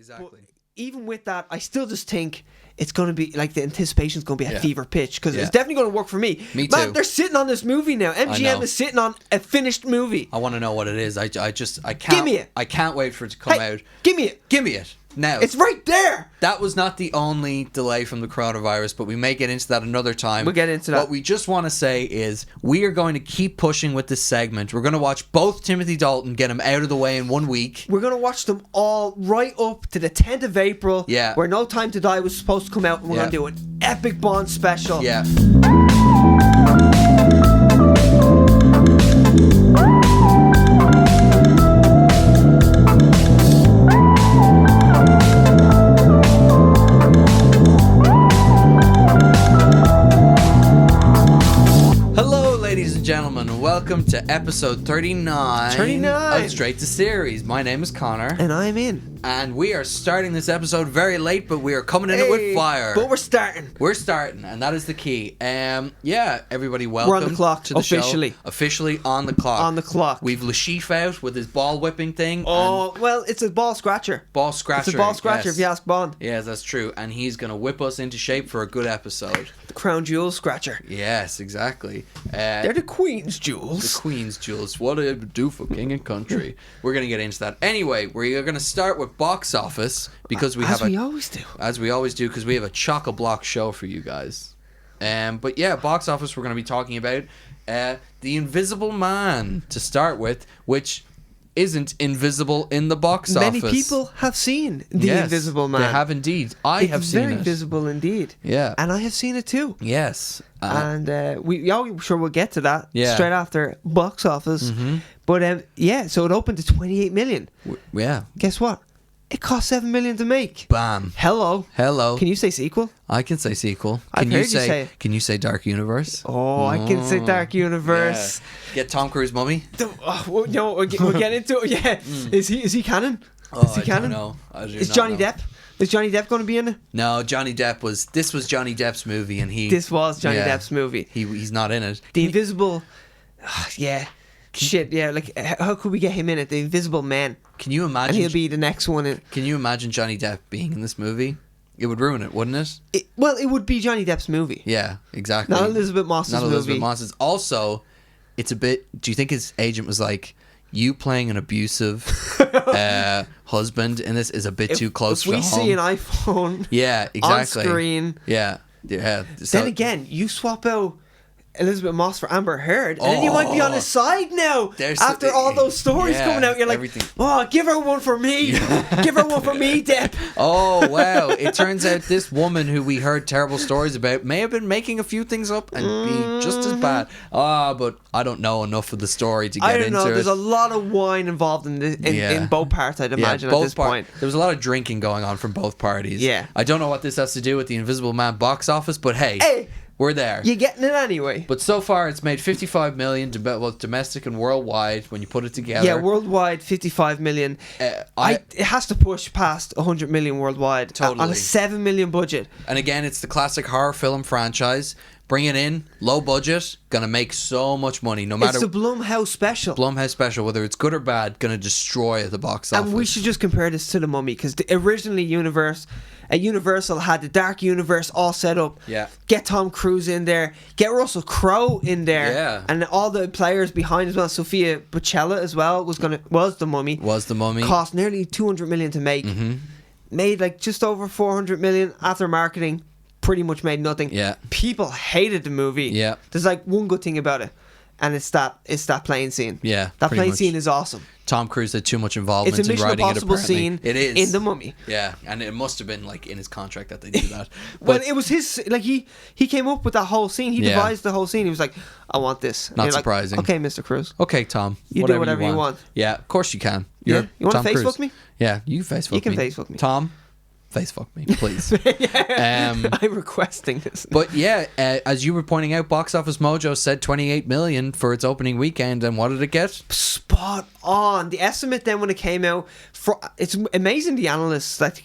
exactly. But even with that, I still just think it's going to be like the anticipation's going to be at fever pitch because it's definitely going to work for me. Me Man, too. they're sitting on this movie now. MGM is sitting on a finished movie. I want to know what it is. I can't. Give me it. I can't wait for it to come out. Give me it. Give me it now. It's right there. That was not the only delay from the coronavirus, but we may get into that another time. We'll get into that. What we just want to say is we are going to keep pushing with this segment. We're going to watch both Timothy Dalton, get him out of the way in 1 week. We're going to watch them all right up to the 10th of April, Yeah. where No Time to Die was supposed to come out, and we're going to do an epic Bond special. Yeah. Gentlemen, welcome to episode 39 of Straight to Series. My name is Connor. And I'm in. And we are starting this episode very late, but we are coming in it with fire. But we're starting. We're starting, and that is the key. Everybody, welcome. We're on the clock, to the officially. show. Officially on the clock. On the clock. We've Lashif out with his ball whipping thing. Oh, well, it's a ball scratcher. Ball scratcher. It's a ball scratcher, yes. if you ask Bond. Yes, that's true. And he's going to whip us into shape for a good episode. The crown jewel scratcher. Yes, exactly. They're the Queen's jewels. The Queen's jewels. What do they do for king and country? We're going to get into that. Anyway, we're going to start with box office because we have we always do. As we always do, because we have a chock-a-block show for you guys. But yeah, box office, we're going to be talking about The Invisible Man to start with, which isn't invisible in the box office. Many people have seen The Invisible Man. They have indeed. I have seen it. It's very visible indeed. Yeah. And I have seen it too. Yes. And I'm sure we'll get to that straight after box office. Mm-hmm. But so it opened to 28 million. Yeah. Guess what? It cost 7 million to make. Bam. Hello. Can you say sequel? I can say sequel. I've heard you say it. Can you say Dark Universe? Oh, I can say Dark Universe. Yeah. Get Tom Cruise Mummy. We'll get into it. Yeah. Is he canon? Is he canon? No. Is Johnny Depp? Is Johnny Depp going to be in it? No, this was Johnny Depp's movie, and This was Johnny Depp's movie. He's not in it. The Invisible. Shit, yeah. Like, how could we get him in it? The Invisible Man. Can you imagine? And he'll be the next one. Can you imagine Johnny Depp being in this movie? It would ruin it, wouldn't it? It would be Johnny Depp's movie. Yeah, exactly. Not Elizabeth Moss's movie. Not Elizabeth Moss's. Also, it's a bit... Do you think his agent was like, you playing an abusive husband in this is a bit too close to home? If we see an iPhone exactly. on screen... Yeah. Then again, you swap out Elizabeth Moss for Amber Heard, and then you might be on his side now. After all those stories coming out, you're like, oh, give her one for me. Give her one for me, Depp. Oh, wow. It turns out this woman who we heard terrible stories about may have been making a few things up and be just as bad. But I don't know enough of the story to get into it. I don't know. There's a lot of wine involved in both parts, I'd imagine, at this point. There was a lot of drinking going on from both parties. Yeah. I don't know what this has to do with the Invisible Man box office, but hey. We're there. You're getting it anyway. But so far, it's made 55 million, both domestic and worldwide, when you put it together. Yeah, worldwide, 55 million. It has to push past 100 million worldwide. Totally. On a 7 million budget. And again, it's the classic horror film franchise. Bring it in, low budget, gonna make so much money, no matter... It's the Blumhouse special. Blumhouse special, whether it's good or bad, gonna destroy the box office. And we should just compare this to the Mummy, because originally Universal had the Dark Universe all set up. Yeah. Get Tom Cruise in there, get Russell Crowe in there. Yeah. And all the players behind as well. Sophia Boutella as well was the Mummy. Was the Mummy. Cost nearly 200 million to make. Mm-hmm. Made like just over 400 million after marketing. Pretty much made nothing. Yeah. People hated the movie. Yeah. There's like one good thing about it, and it's that plane scene. Yeah. That plane scene is awesome. Tom Cruise had too much involvement in writing it. It's a Mission Impossible scene. It is in The Mummy. Yeah, and it must have been like in his contract that they do that. Well, it was his. Like he came up with that whole scene. He devised the whole scene. He was like, "I want this." And not surprising. Like, okay, Mr. Cruise. Okay, Tom. You do whatever you want. Yeah, of course you can. You want to Facebook me? Yeah, you Facebook me. You can Facebook me. Tom, Facebook me, please. I'm requesting this. But yeah, as you were pointing out, Box Office Mojo said 28 million for its opening weekend, and what did it get? Spot on. The estimate then when it came out, it's amazing the analysts, like,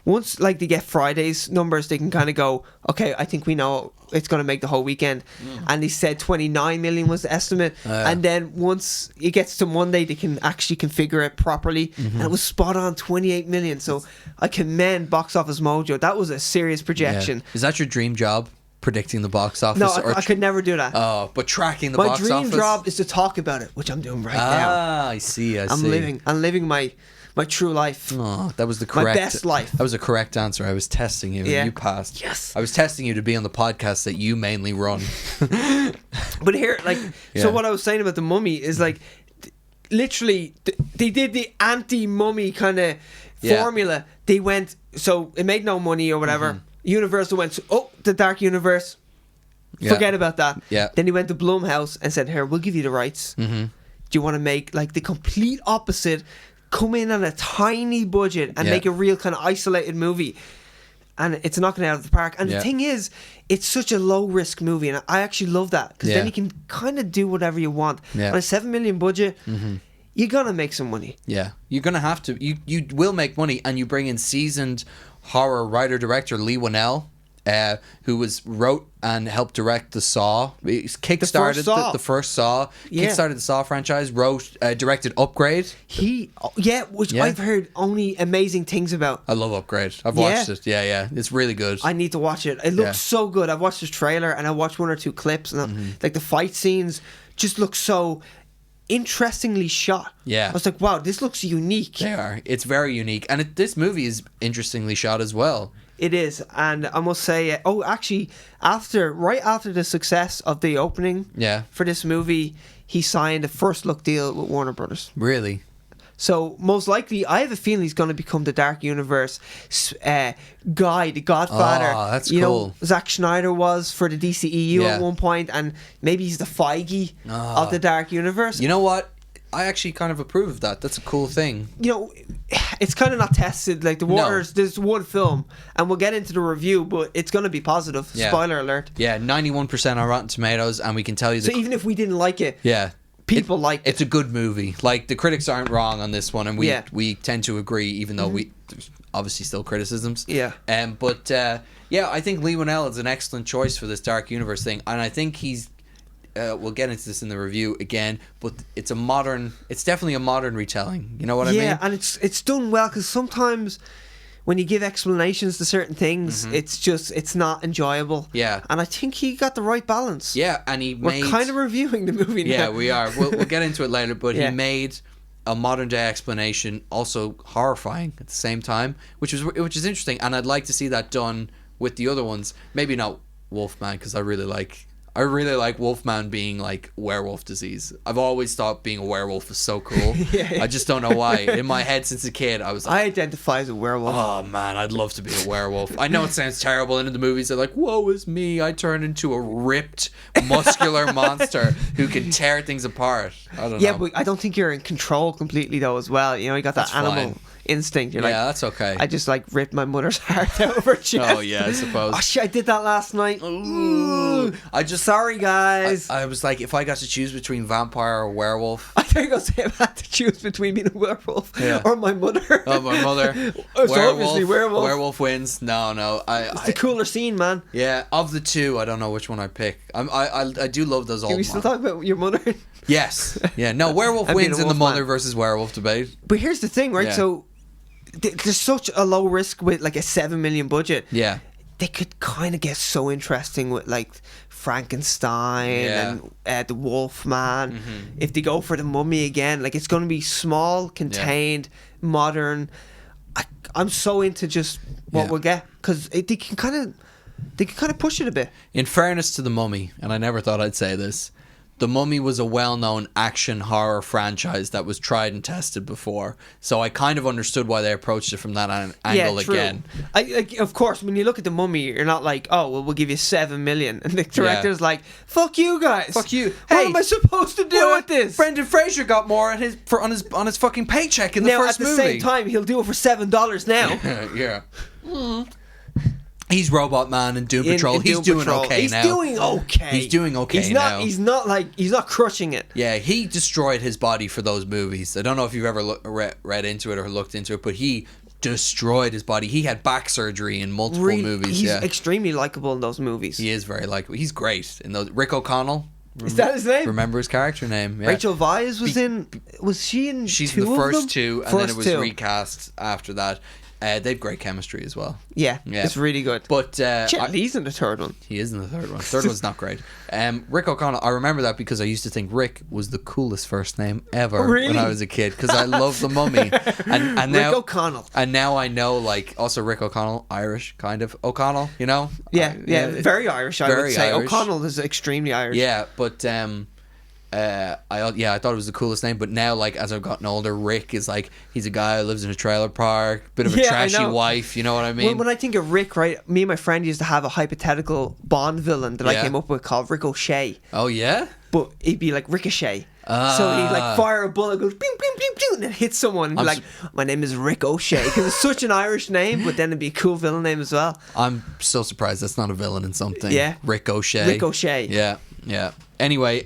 once like they get Friday's numbers, they can kind of go, okay, I think we know it's going to make the whole weekend. And they said 29 million was the estimate. And then once it gets to Monday, they can actually configure it properly. And it was spot on, 28 million. So I commend Box Office Mojo. That was a serious projection. Is that your dream job? Predicting the box office? No, I could never do that. Oh, but tracking the box office? My dream job is to talk about it, which I'm doing right now. Ah, I see. I'm living my true life. Oh, that was the correct... My best life. That was a correct answer. I was testing you and you passed. Yes. I was testing you to be on the podcast that you mainly run. But here, like, so what I was saying about The Mummy is like, literally, they did the anti-mummy kind of formula. They went, so it made no money or whatever. Universal went, the Dark Universe, forget about that. Then he went to Blumhouse and said, here, we'll give you the rights. Do you want to make like the complete opposite, come in on a tiny budget and make a real kind of isolated movie? And it's knocking it out of the park. And the thing is, it's such a low risk movie, and I actually love that, because then you can kind of do whatever you want. On a $7 million budget, you're gonna make some money. You're gonna have to. You will make money, and you bring in seasoned horror writer director Lee Winnell, who wrote and helped direct the Saw. He kickstarted the first Saw. Kickstarted the Saw franchise. Directed Upgrade. Which I've heard only amazing things about. I love Upgrade. I've watched it. It's really good. I need to watch it. It looks so good. I've watched the trailer and I watched one or two clips, and like the fight scenes just look so interestingly shot. I was like, wow, this looks unique. They are. It's very unique, and this movie is interestingly shot as well. It is. And I must say, actually, right after the success of the opening for this movie, he signed a first look deal with Warner Brothers. Really? So most likely, I have a feeling he's going to become the Dark Universe guy, the Godfather. Oh, that's cool. Know, Zack Snyder was for the DCEU at one point, and maybe he's the Feige of the Dark Universe. You know what? I actually kind of approve of that. That's a cool thing. You know, it's kind of not tested. Like there's one film, and we'll get into the review, but it's going to be positive. Spoiler alert. 91% on Rotten Tomatoes, and we can tell you. So even if we didn't like it, people like it. It's a good movie. Like, the critics aren't wrong on this one, and we tend to agree, even though there's obviously still criticisms. But I think Lee Winnell is an excellent choice for this Dark Universe thing, and I think he's. We'll get into this in the review again, but it's definitely a modern retelling. You know what I mean? Yeah, and it's done well, because sometimes when you give explanations to certain things, it's not enjoyable. And I think he got the right balance. And we're kind of reviewing the movie now. Yeah, we are. We'll get into it later, but he made a modern day explanation, also horrifying at the same time, which is interesting, and I'd like to see that done with the other ones. Maybe not Wolfman, because I really like Wolfman being like werewolf disease. I've always thought being a werewolf is so cool. I just don't know why. In my head since a kid, I was like, I identify as a werewolf. Oh man, I'd love to be a werewolf. I know it sounds terrible, and in the movies they're like, woe is me, I turn into a ripped, muscular monster who can tear things apart. I don't know. Yeah, but I don't think you're in control completely though as well. You know, you got that animal instinct. You're that's okay. I just like ripped my mother's heart out of her chest. Oh yeah, I suppose. Oh shit, I did that last night. Ooh. Sorry guys. I was like, if I got to choose between vampire or werewolf. I think I was saying I had to choose between being a werewolf or my mother. Oh, my mother. Obviously werewolf. Werewolf wins. No. It's the cooler scene, man. Yeah, of the two, I don't know which one I'd pick. I do love those old. Can we still talk about your mother? Yes. Yeah. No, werewolf wins in the mother versus werewolf debate. But here's the thing, right? So there's such a low risk with like a $7 million budget. They could kind of get so interesting with like Frankenstein and the Wolfman. If they go for the Mummy again, like it's going to be small, contained, modern. I'm so into just what we'll get, because they can kind of push it a bit. In fairness to the Mummy, and I never thought I'd say this, The Mummy was a well-known action horror franchise that was tried and tested before, so I kind of understood why they approached it from that angle again. Of course, when you look at The Mummy, you're not like, oh, well, we'll give you $7 million, and the director's like, fuck you guys, fuck you. What am I supposed to do with this? Brendan Fraser got more on his fucking paycheck in the first movie. Now at the same time, he'll do it for $7 now. He's Robot Man and Doom Patrol. He's doing okay now. He's doing okay now. He's not crushing it. Yeah, he destroyed his body for those movies. I don't know if you've ever read into it or looked into it, but he destroyed his body. He had back surgery in multiple movies. He's extremely likable in those movies. He is very likable. He's great in those. Rick O'Connell. Is that his name? Remember his character name? Yeah. Rachel Weisz was she in? She's two in the of first them? two, and then it was recast after that. They have great chemistry as well. Yeah, it's really good. But Lee's in the third one. He is in the third one. Third one's not great. Rick O'Connell. I remember that because I used to think Rick was the coolest first name ever when I was a kid because I love the Mummy. And now, Rick O'Connell. And now I know, like, also Rick O'Connell, Irish kind of O'Connell. You know? Yeah, very Irish. I would say Irish. O'Connell is extremely Irish. Yeah, but I thought it was the coolest name, but now, like, as I've gotten older, Rick is like, he's a guy who lives in a trailer park, bit of a trashy wife, you know what I mean? When I think of Rick, right, me and my friend used to have a hypothetical Bond villain that I came up with called Rick O'Shea. Oh yeah? But he'd be like Ricochet. So he'd like fire a bullet, goes bing bing bing bing, and it hits someone. And be like, my name is Rick O'Shea, because it's such an Irish name, but then it'd be a cool villain name as well. I'm so surprised that's not a villain in something. Yeah, Rick O'Shea. Rick O'Shea. Yeah. Anyway,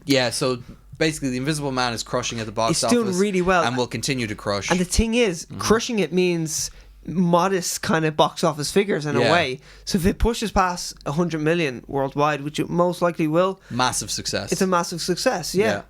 yeah, so basically The Invisible Man is crushing at the box office. It's doing really well. And will continue to crush. And the thing is, crushing it means modest kind of box office figures in a way. So if it pushes past 100 million worldwide, which it most likely will. Massive success. It's a massive success, yeah.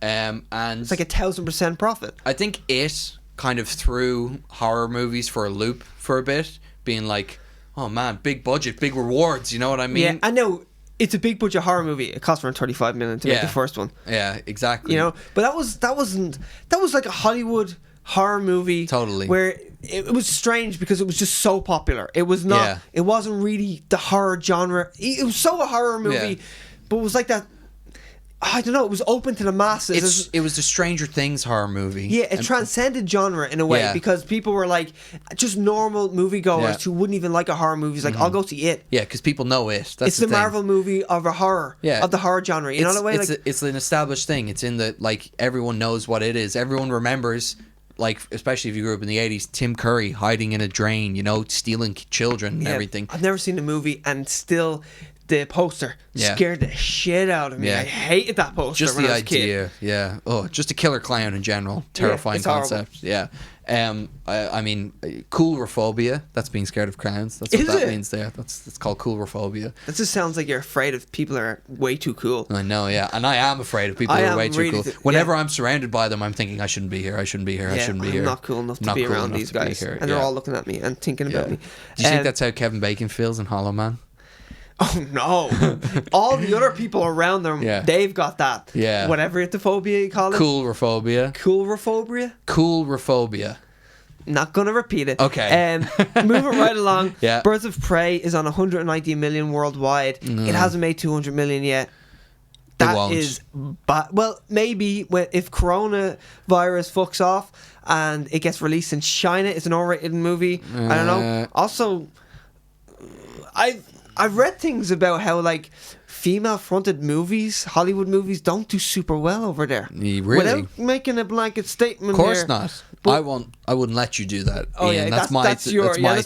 And it's like 1,000% profit. I think it kind of threw horror movies for a loop for a bit, being like, oh man, big budget, big rewards, you know what I mean? Yeah, I know. It's a big budget horror movie. It cost around 35 million to make the first one. Yeah, exactly. You know, but that was like a Hollywood horror movie. Totally. Where it was strange because it was just so popular. It was not. Yeah. It wasn't really the horror genre. It was so a horror movie, but it was like that. I don't know. It was open to the masses. It was the Stranger Things horror movie. Yeah, it transcended genre in a way because people were like just normal moviegoers who wouldn't even like a horror movie. It's like, I'll go see it. Yeah, because people know it. It's the Marvel movie of a horror. Yeah. Of the horror genre. You know the way? It's an established thing. It's in the, like, everyone knows what it is. Everyone remembers, like, especially if you grew up in the 80s, Tim Curry hiding in a drain, you know, stealing children and everything. I've never seen the movie and still... The poster scared the shit out of me. I hated that poster just when the I was a kid. Yeah. Oh, just a killer clown in general. Terrifying concept. Horrible. Yeah. I mean, coulrophobia. That's being scared of clowns. That's what that means there. It's called coulrophobia. That just sounds like you're afraid of people that are way too cool. I know, yeah. And I am afraid of people who are way too cool. Whenever I'm surrounded by them, I'm thinking, I shouldn't be here. I shouldn't be here. I shouldn't be here. I'm not cool enough to be around these guys. And they're all looking at me and thinking about me. Do you think that's how Kevin Bacon feels in Hollow Man? Oh no! All the other people around them, they've got that. Yeah. Whatever the phobia you call it. Coulrophobia. Coulrophobia. Not gonna repeat it. Okay. Moving right along. Yeah. Birds of Prey is on 190 million worldwide. It hasn't made 200 million yet. That is bad. Well, maybe if coronavirus fucks off and it gets released in China, it's an R-rated movie. I don't know. Also, I've read things about how, like, female-fronted movies, Hollywood movies, don't do super well over there. Really? Without making a blanket statement. Of course not. But I wouldn't let you do that. Oh, Ian. That's that's thing.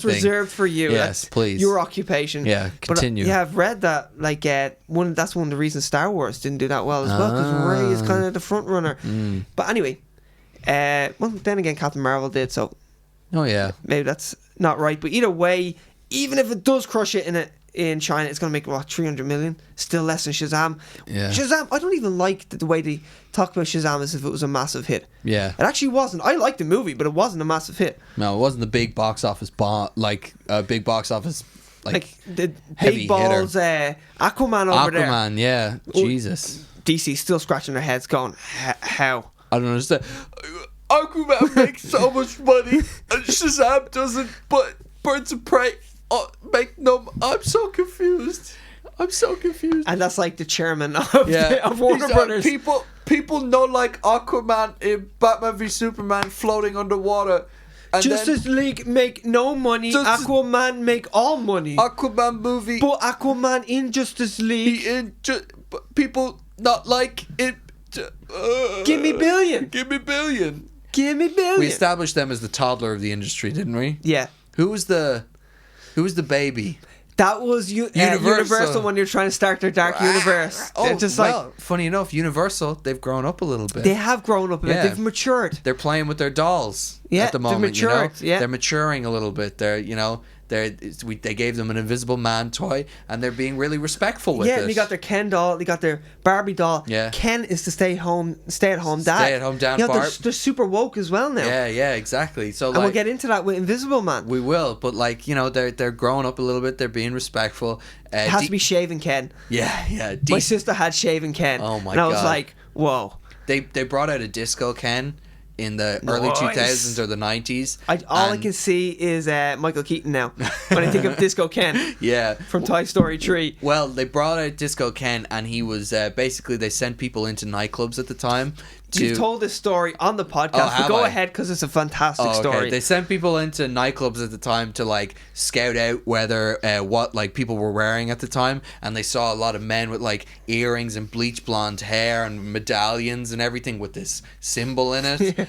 Reserved for you. Yes, please. Your occupation. Yeah, continue. But, I've read that, like, that's one of the reasons Star Wars didn't do that well as well, because Rey is kind of the front runner. But anyway, well, then again, Captain Marvel did, so. Oh yeah. Maybe that's not right, but either way, even if it does crush it in China, it's going to make 300 million, still less than Shazam. Shazam, I don't even like the way they talk about Shazam as if it was a massive hit. It actually wasn't. I liked the movie, but it wasn't a massive hit. No, it wasn't the big box office big box office like the big balls Aquaman over there. Aquaman, yeah. Jesus. DC still scratching their heads going, how? I don't understand. Aquaman makes so much money and Shazam doesn't, but Birds of Prey make no. I'm so confused. And that's like the chairman of Warner Brothers. People know, like, Aquaman in Batman v Superman floating underwater. And Justice League make no money. Aquaman make all money. Aquaman movie. But Aquaman in Justice League. People not like it. Give me billion. Give me billion. We established them as the toddler of the industry, didn't we? Yeah. Who was the baby? That was Universal when you're trying to start their dark universe. Funny enough, Universal, they've grown up a little bit. They have grown up a bit. They've matured. They're playing with their dolls. at the moment. Matured, they're maturing a little bit. They gave them an Invisible Man toy, and they're being really respectful with it. Yeah, they got their Ken doll, they got their Barbie doll. Yeah. Ken is the stay-at-home dad. Stay-at-home dad. They're super woke as well now. Yeah, exactly. So, and we'll get into that with Invisible Man. We will, but they're growing up a little bit. They're being respectful. It has to be Shaven Ken. Yeah. My sister had Shaven Ken. Oh my god! And I was like, whoa. They brought out a Disco Ken in the early 2000s or the 90s. All I can see is Michael Keaton now when I think of Disco Ken. Yeah. From Toy Story 3. Well, they brought out Disco Ken, and he was basically, they sent people into nightclubs at the time. You've told this story on the podcast, but go ahead because it's a fantastic story. They sent people into nightclubs at the time to scout out whether what people were wearing at the time, and they saw a lot of men with earrings and bleach blonde hair and medallions and everything with this symbol in it. Yeah.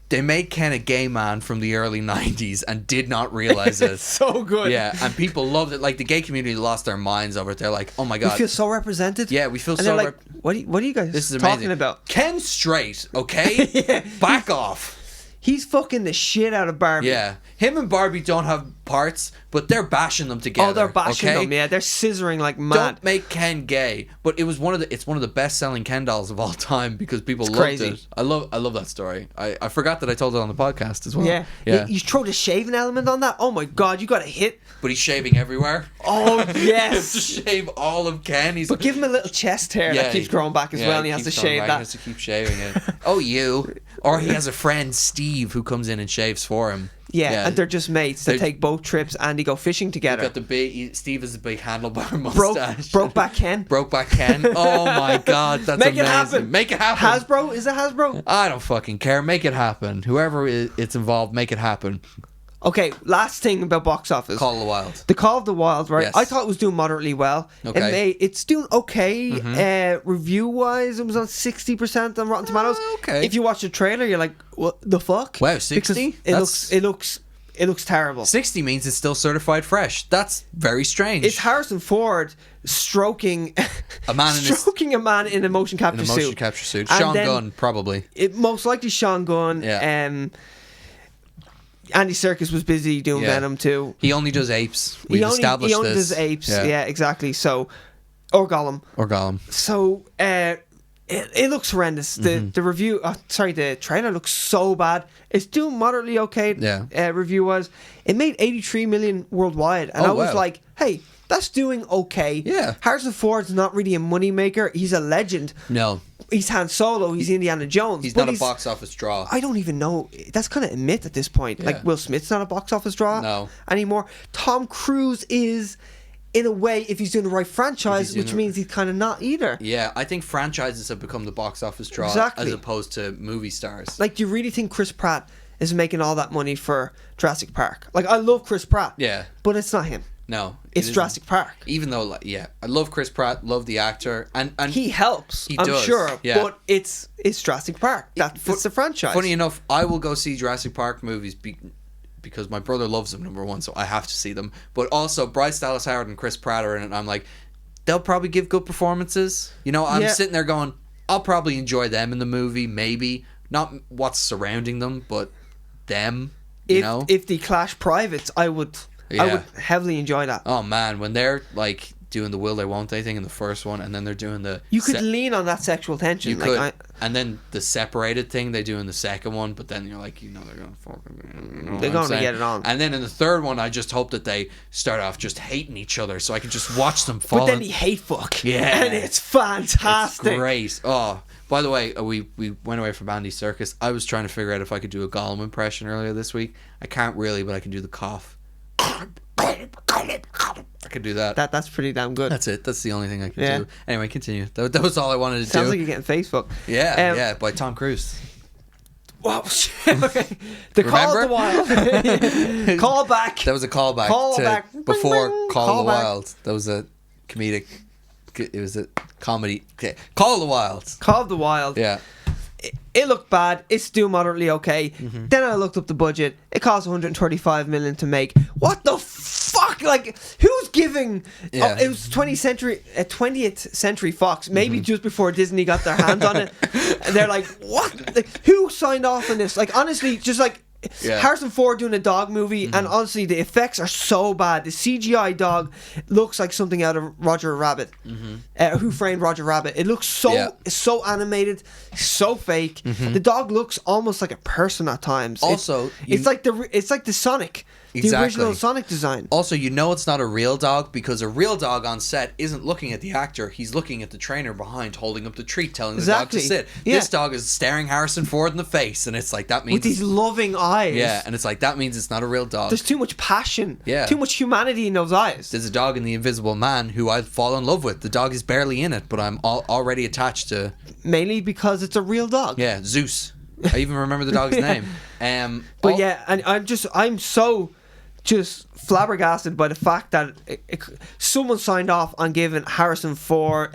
They made Ken a gay man from the early 90s and did not realize it. It's so good. Yeah, and people loved it. The gay community lost their minds over it. They're like, oh my god. We feel so represented. Yeah, we feel and so... what are you guys talking about? Ken's straight, okay? Yeah. Back off. He's fucking the shit out of Barbie. Yeah. Him and Barbie don't have parts, but they're bashing them together. Oh, they're bashing them, yeah. They're scissoring like mad. Don't make Ken gay. But it's one of the best selling Ken dolls of all time because people loved it. I love that story. I forgot that I told it on the podcast as well. Yeah. You throw the shaving element on that? Oh my god, you got a hit. But he's shaving everywhere. Oh yes. To shave all of Ken. But give him a little chest hair that keeps growing back as well, and he has to shave that. He has to keep shaving it. Oh, you. Or he has a friend, Steve, who comes in and shaves for him. Yeah, and they're just mates. They take boat trips and they go fishing together. Got Steve has a big handlebar mustache. Brokeback Ken. Brokeback Ken. Oh my god, that's amazing. It happen. Make it happen. Hasbro? Is it Hasbro? I don't fucking care. Make it happen. Whoever it's involved, make it happen. Okay, last thing about box office. Call of the Wild. The Call of the Wild, right? Yes. I thought it was doing moderately well. Okay. It's doing okay. Mm-hmm. Review-wise, it was on 60% on Rotten Tomatoes. Okay. If you watch the trailer, you're like, what the fuck? Wow, 60? It looks terrible. 60 means it's still certified fresh. That's very strange. It's Harrison Ford stroking a man in a motion capture suit. Sean Gunn, probably. Most likely Sean Gunn. Yeah. Andy Serkis was busy doing Venom too. He only does apes. We've established this. He only does apes. Yeah, exactly. So, or Gollum. So, it looks horrendous. The review, the trailer looks so bad. It's doing moderately okay. Review was. It made 83 million worldwide, and I was like, hey, that's doing okay. Yeah. Harrison Ford's not really a moneymaker. He's a legend. No. He's Han Solo. He's Indiana Jones. He's not a box office draw. I don't even know. That's kind of a myth at this point. Yeah. Like Will Smith's not a box office draw anymore. Tom Cruise is, in a way, if he's doing the right franchise, which means he's kind of not either. Yeah, I think franchises have become the box office draw as opposed to movie stars. Like, do you really think Chris Pratt is making all that money for Jurassic Park? Like, I love Chris Pratt. Yeah. But it's not him. No, it's Jurassic Park. Even though, I love Chris Pratt, love the actor, and he helps. I'm sure, but it's Jurassic Park. It's the franchise. Funny enough, I will go see Jurassic Park movies because my brother loves them. Number one, so I have to see them. But also, Bryce Dallas Howard and Chris Pratt are in it. And I'm like, they'll probably give good performances. I'm sitting there going, I'll probably enjoy them in the movie. Maybe not what's surrounding them, but them. If they clash privates, I would heavily enjoy that. Oh man, when they're doing the will they won't they thing in the first one, and then they're doing the you could lean on that sexual tension. You could, and then the separated thing they do in the second one, but then you're like, they're gonna fucking, they're gonna get it on. And then in the third one, I just hope that they start off just hating each other, so I can just watch them fall. But then they hate fuck. Yeah, and it's fantastic. It's great. Oh, by the way, we went away from Andy Serkis. I was trying to figure out if I could do a Gollum impression earlier this week. I can't really, but I can do the cough. I could do that. That's pretty damn good. That's it. That's the only thing I can do. Anyway, continue. That was all I wanted to do. Sounds like you're getting Facebook. Yeah, by Tom Cruise. Wow. Okay. The Call of the Wild. Call back. That was a callback. Before Call of the Wild. That was a comedic. It was a comedy. Okay. Call of the Wild. Call of the Wild. Yeah. It looked bad. It's doing moderately okay. Mm-hmm. Then I looked up the budget. It cost 135 million to make. What the fuck? Like, who's giving? Yeah. It was 20th Century Fox. Maybe just before Disney got their hands on it. And they're like, what? Like, who signed off on this? Like, honestly, just like Harrison Ford doing a dog movie, and honestly, the effects are so bad. The CGI dog looks like something out of Roger Rabbit. Who Framed Roger Rabbit? It looks so animated, so fake. The dog looks almost like a person at times. Also, it's like the Sonic. The original Sonic design. Also, it's not a real dog because a real dog on set isn't looking at the actor. He's looking at the trainer behind, holding up the treat, telling the dog to sit. Yeah. This dog is staring Harrison Ford in the face, and it's like, that means... With these loving eyes. Yeah, and it's like, that means it's not a real dog. There's too much passion. Yeah. Too much humanity in those eyes. There's a dog in The Invisible Man who I'd fall in love with. The dog is barely in it, but I'm already attached to... Mainly because it's a real dog. Yeah, Zeus. I even remember the dog's name. But yeah, and I'm so... just flabbergasted by the fact that someone signed off on giving Harrison Ford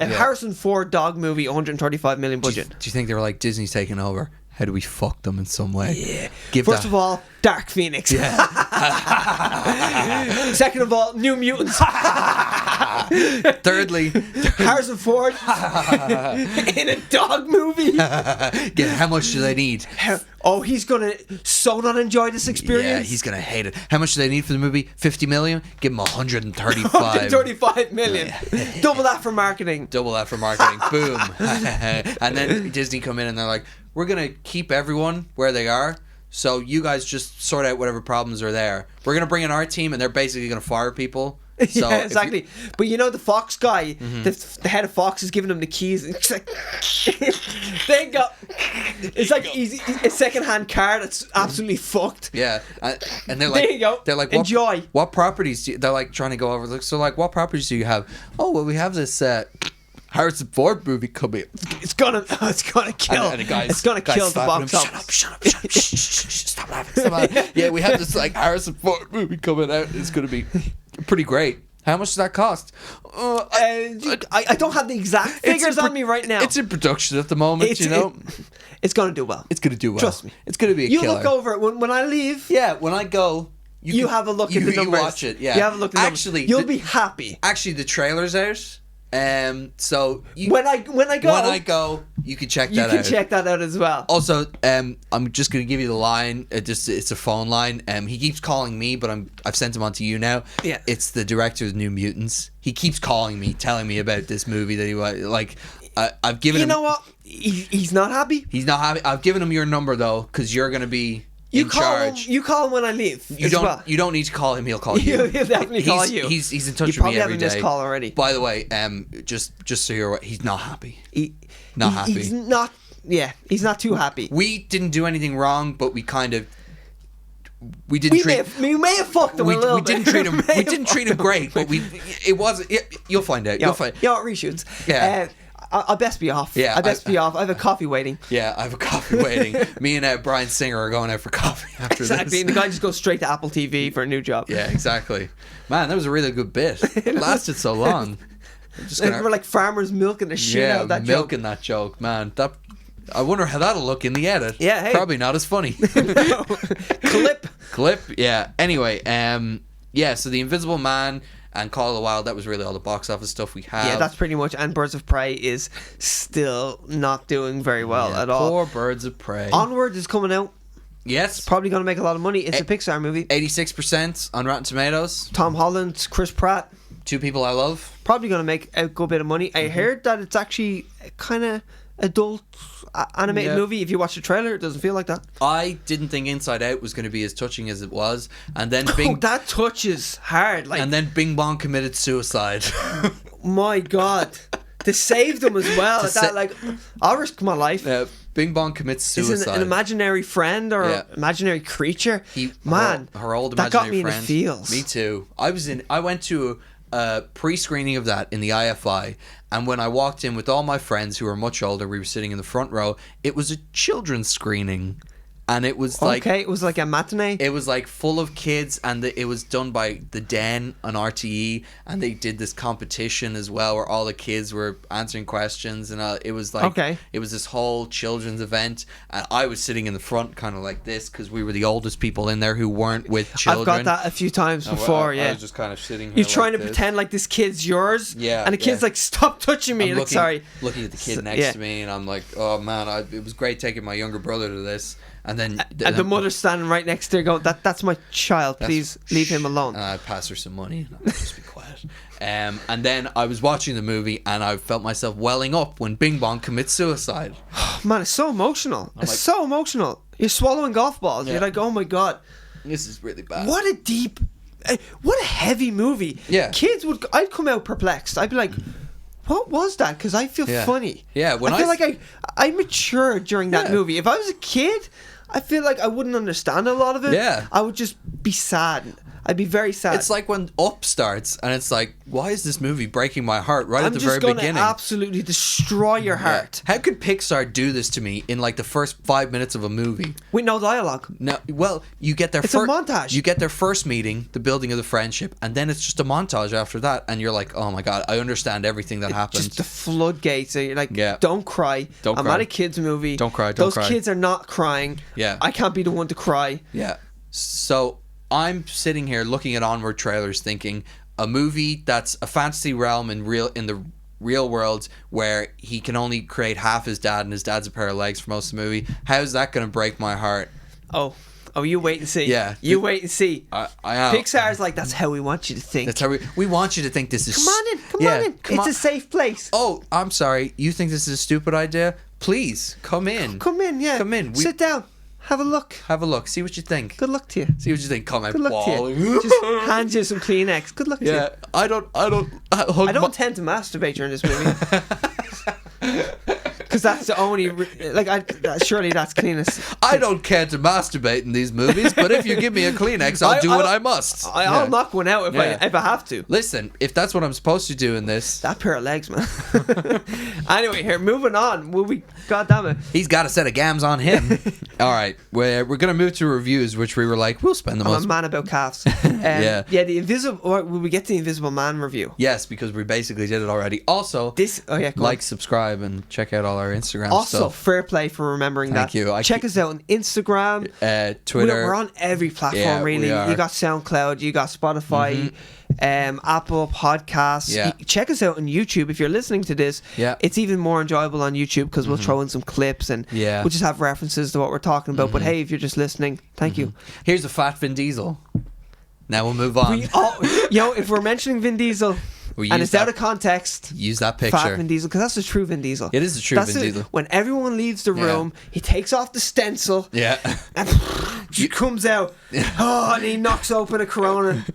dog movie $135 million budget. Do you think they were like, Disney's taking over? How do we fuck them in some way? Yeah. First of all, Dark Phoenix. Yeah. Second of all, New Mutants. Thirdly, Harrison Ford in a dog movie. How much do they need? He's gonna so not enjoy this experience. Yeah, he's gonna hate it. How much do they need for the movie? 50 million? Give him 135. 135 million. Double that for marketing. Boom. And then Disney come in and they're like, we're gonna keep everyone where they are, so you guys just sort out whatever problems are there. We're gonna bring in our team, and they're basically gonna fire people. So yeah, exactly. But the Fox guy, the head of Fox is giving him the keys. And it's like, it's like a second-hand car that's absolutely fucked. Yeah, and they're like, there you go. They're like, enjoy. What properties? They're like trying to go over. So like, what properties do you have? Oh, well, we have this Harrison Ford movie coming. It's gonna kill. And the it's gonna kill the box office. Shut up! Stop laughing! Yeah, we have this like Harrison Ford movie coming out. It's gonna be pretty great. How much does that cost? I don't have the exact figures on me right now. It's in production at the moment, It's gonna do well. It's gonna do well. Trust me. It's gonna be a killer. You look over it when I leave. Yeah, when I go, you have a look at the numbers. You watch it. Yeah, you have a look at the numbers. Actually, you'll be happy. Actually, the trailer's out. So when I go, you can check that out. You can check that out as well. Also, I'm just gonna give you the line. It's a phone line. He keeps calling me, but I've sent him on to you now. Yeah. It's the director of New Mutants. He keeps calling me, telling me about this movie that he like. I've given him. You know what? He's not happy. He's not happy. I've given him your number though, because you're gonna be. You call him when I leave. You don't need to call him. He'll call you. He'll definitely call you. He's in touch with me every day. You probably have a missed call already. By the way, just so you're aware, he's not happy. Happy. He's not. Yeah, he's not too happy. We didn't do anything wrong, but we kind of. We may have fucked him a little bit. We didn't treat him great, but it wasn't. You'll find out. You'll find. Reshoots. Yeah. I'll best be off. Yeah, I best be off. I have a coffee waiting. Yeah, I have a coffee waiting. Me and Brian Singer are going out for coffee after this. Exactly, and the guy just goes straight to Apple TV for a new job. Yeah, exactly. Man, that was a really good bit. It lasted so long. We're like farmers milking the shit out of that joke. Milking that joke, man. I wonder how that'll look in the edit. Yeah, hey. Probably not as funny. Clip. Yeah. Anyway, so The Invisible Man and Call of the Wild, that was really all the box office stuff we have. Yeah, that's pretty much. And Birds of Prey is still not doing very well at all. Poor Birds of Prey. Onward is coming out. Yes. Probably going to make a lot of money. It's a Pixar movie. 86% on Rotten Tomatoes. Tom Holland, Chris Pratt. Two people I love. Probably going to make a good bit of money. I heard that it's actually kind of adult animated movie. If you watch the trailer, it doesn't feel like that. I didn't think Inside Out was going to be as touching as it was, and then that touches hard. And then Bing Bong committed suicide. My God, they saved him as well. I'll risk my life. Bing Bong commits suicide. Is an imaginary friend or imaginary creature? Her old imaginary that got me friend. In the feels. Me too. I went to a pre-screening of that in the IFI, and when I walked in with all my friends who were much older, we were sitting in the front row. It was a children's screening, and it was like it was like a matinee. It was like full of kids, and it was done by the Den on RTE, and they did this competition as well where all the kids were answering questions, and it was like it was this whole children's event, and I was sitting in the front kind of like this because we were the oldest people in there who weren't with children. I've got that a few times before. I was just kind of sitting here. You're trying to pretend like this kid's yours, and the kid's like, stop touching me. Looking at the kid next to me, and I'm like, oh man, it was great taking my younger brother to this. And then the mother's standing right next to her going, that's my child, please leave him alone. And I pass her some money and I'll just be quiet. And then I was watching the movie and I felt myself welling up when Bing Bong commits suicide. Man, it's so emotional. So emotional. You're swallowing golf balls. Yeah. You're like, oh my God. This is really bad. What a heavy movie. Yeah. I'd come out perplexed. I'd be like, what was that? Because I feel funny. Yeah, I feel like I matured during that movie. If I was a kid, I feel like I wouldn't understand a lot of it. Yeah. I would just be sad. I'd be very sad. It's like when Up starts and it's like, why is this movie breaking my heart at the very beginning? I'm just going to absolutely destroy your heart. How could Pixar do this to me in like the first 5 minutes of a movie? With no dialogue. No, well, you get their It's a montage. You get their first meeting, the building of the friendship, and then it's just a montage after that, and you're like, oh my God, I understand everything that happened. Just the floodgates. You're like, don't cry. I'm at a kid's movie. Don't cry. Those kids are not crying. Yeah. I can't be the one to cry. Yeah. So I'm sitting here looking at onward trailers thinking a movie that's a fantasy realm in the real world where he can only create half his dad and his dad's a pair of legs for most of the movie. How's that going to break my heart? Oh, you wait and see. Yeah. You wait and see. I am. Pixar's like, that's how we want you to think. That's how we want you to think this is... Come on in. It's a safe place. Oh, I'm sorry. You think this is a stupid idea? Please, come in. Come in, yeah. Come in. Sit down. Have a look. See what you think. Good luck to you. See what you think. Come out Good luck bawling. to you. Just hand you some Kleenex. Good luck to you. Yeah, I don't tend to masturbate during this movie. Because that's the only surely that's cleanest. I don't care to masturbate in these movies, but if you give me a Kleenex, I'll do what I must. I'll knock one out if I have to. Listen, if that's what I'm supposed to do in this, that pair of legs, man. Anyway, here, moving on. God damn it, he's got a set of gams on him. All right, we're gonna move to reviews, which we were like, we'll spend the most. I'm a man about calves. Yeah. The Invisible. Will we get to the Invisible Man review? Yes, because we basically did it already. Also, subscribe, and check out all our Instagram stuff. Fair play for remembering that. Thank you. Check us out on Instagram, Twitter. We're on every platform, really. You got SoundCloud, you got Spotify, Apple Podcasts. Yeah. Check us out on YouTube. If you're listening to this, it's even more enjoyable on YouTube because we'll throw in some clips and we'll just have references to what we're talking about. But hey, if you're just listening, thank you. Here's a fat Vin Diesel. Now we'll move on. If we're mentioning Vin Diesel and it's out of context, use that picture. Fat Vin Diesel, because that's the true Vin Diesel. It is the true Vin Diesel. When everyone leaves the room, he takes off the stencil. Yeah. And he comes out. And he knocks open a Corona.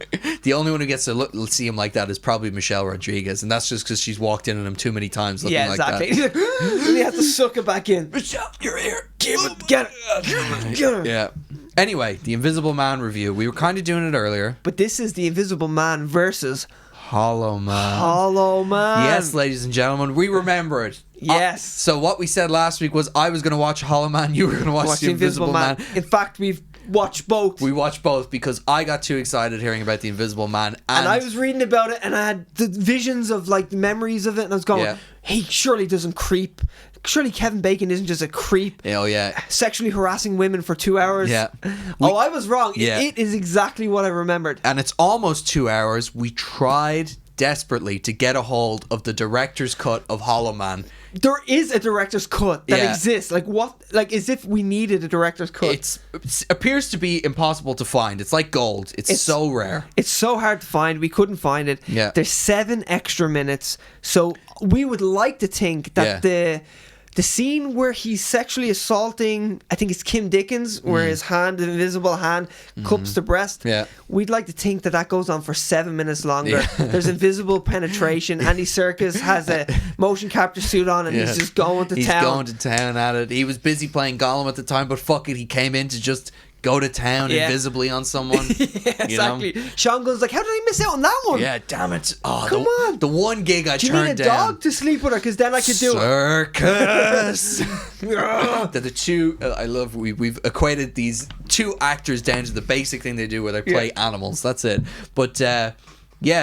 The only one who gets to see him like that is probably Michelle Rodriguez, and that's just because she's walked in on him too many times looking like that. He's like, and he has to suck it back in. Michelle, you're here. Get it. Yeah. Anyway, the Invisible Man review. We were kind of doing it earlier. But this is the Invisible Man versus Hollow Man. Hollow Man. Yes, ladies and gentlemen, we remember it. Yes. So what we said last week was I was going to watch Hollow Man, you were going to watch the Invisible Man. In fact, we've watched both. We watched both because I got too excited hearing about the Invisible Man. And I was reading about it and I had the visions of like the memories of it and I was going, he surely doesn't creep. Surely Kevin Bacon isn't just a creep. Oh, yeah. Sexually harassing women for 2 hours. Yeah. I was wrong. Yeah. It is exactly what I remembered. And it's almost 2 hours. We tried desperately to get a hold of the director's cut of Hollow Man. There is a director's cut that exists. Like what? Like as if we needed a director's cut. It appears to be impossible to find. It's like gold. It's so rare. It's so hard to find. We couldn't find it. Yeah. There's 7 extra minutes. So we would like to think that the scene where he's sexually assaulting, I think it's Kim Dickens, where his hand, the invisible hand, cups the breast. Yeah. We'd like to think that goes on for 7 minutes longer. Yeah. There's invisible penetration. Andy Serkis has a motion capture suit on and he's just going to town. He's going to town at it. He was busy playing Gollum at the time, but fuck it, he came in to just go to town invisibly on someone. Exactly. You know? Sean Gunn's like, how did I miss out on that one? Yeah, damn it. Oh, come on. The one gig I turned down. Do you need a dog to sleep with her? Because then I could do Circus. The two, I love, we've equated these 2 actors down to the basic thing they do where they play animals. That's it. But,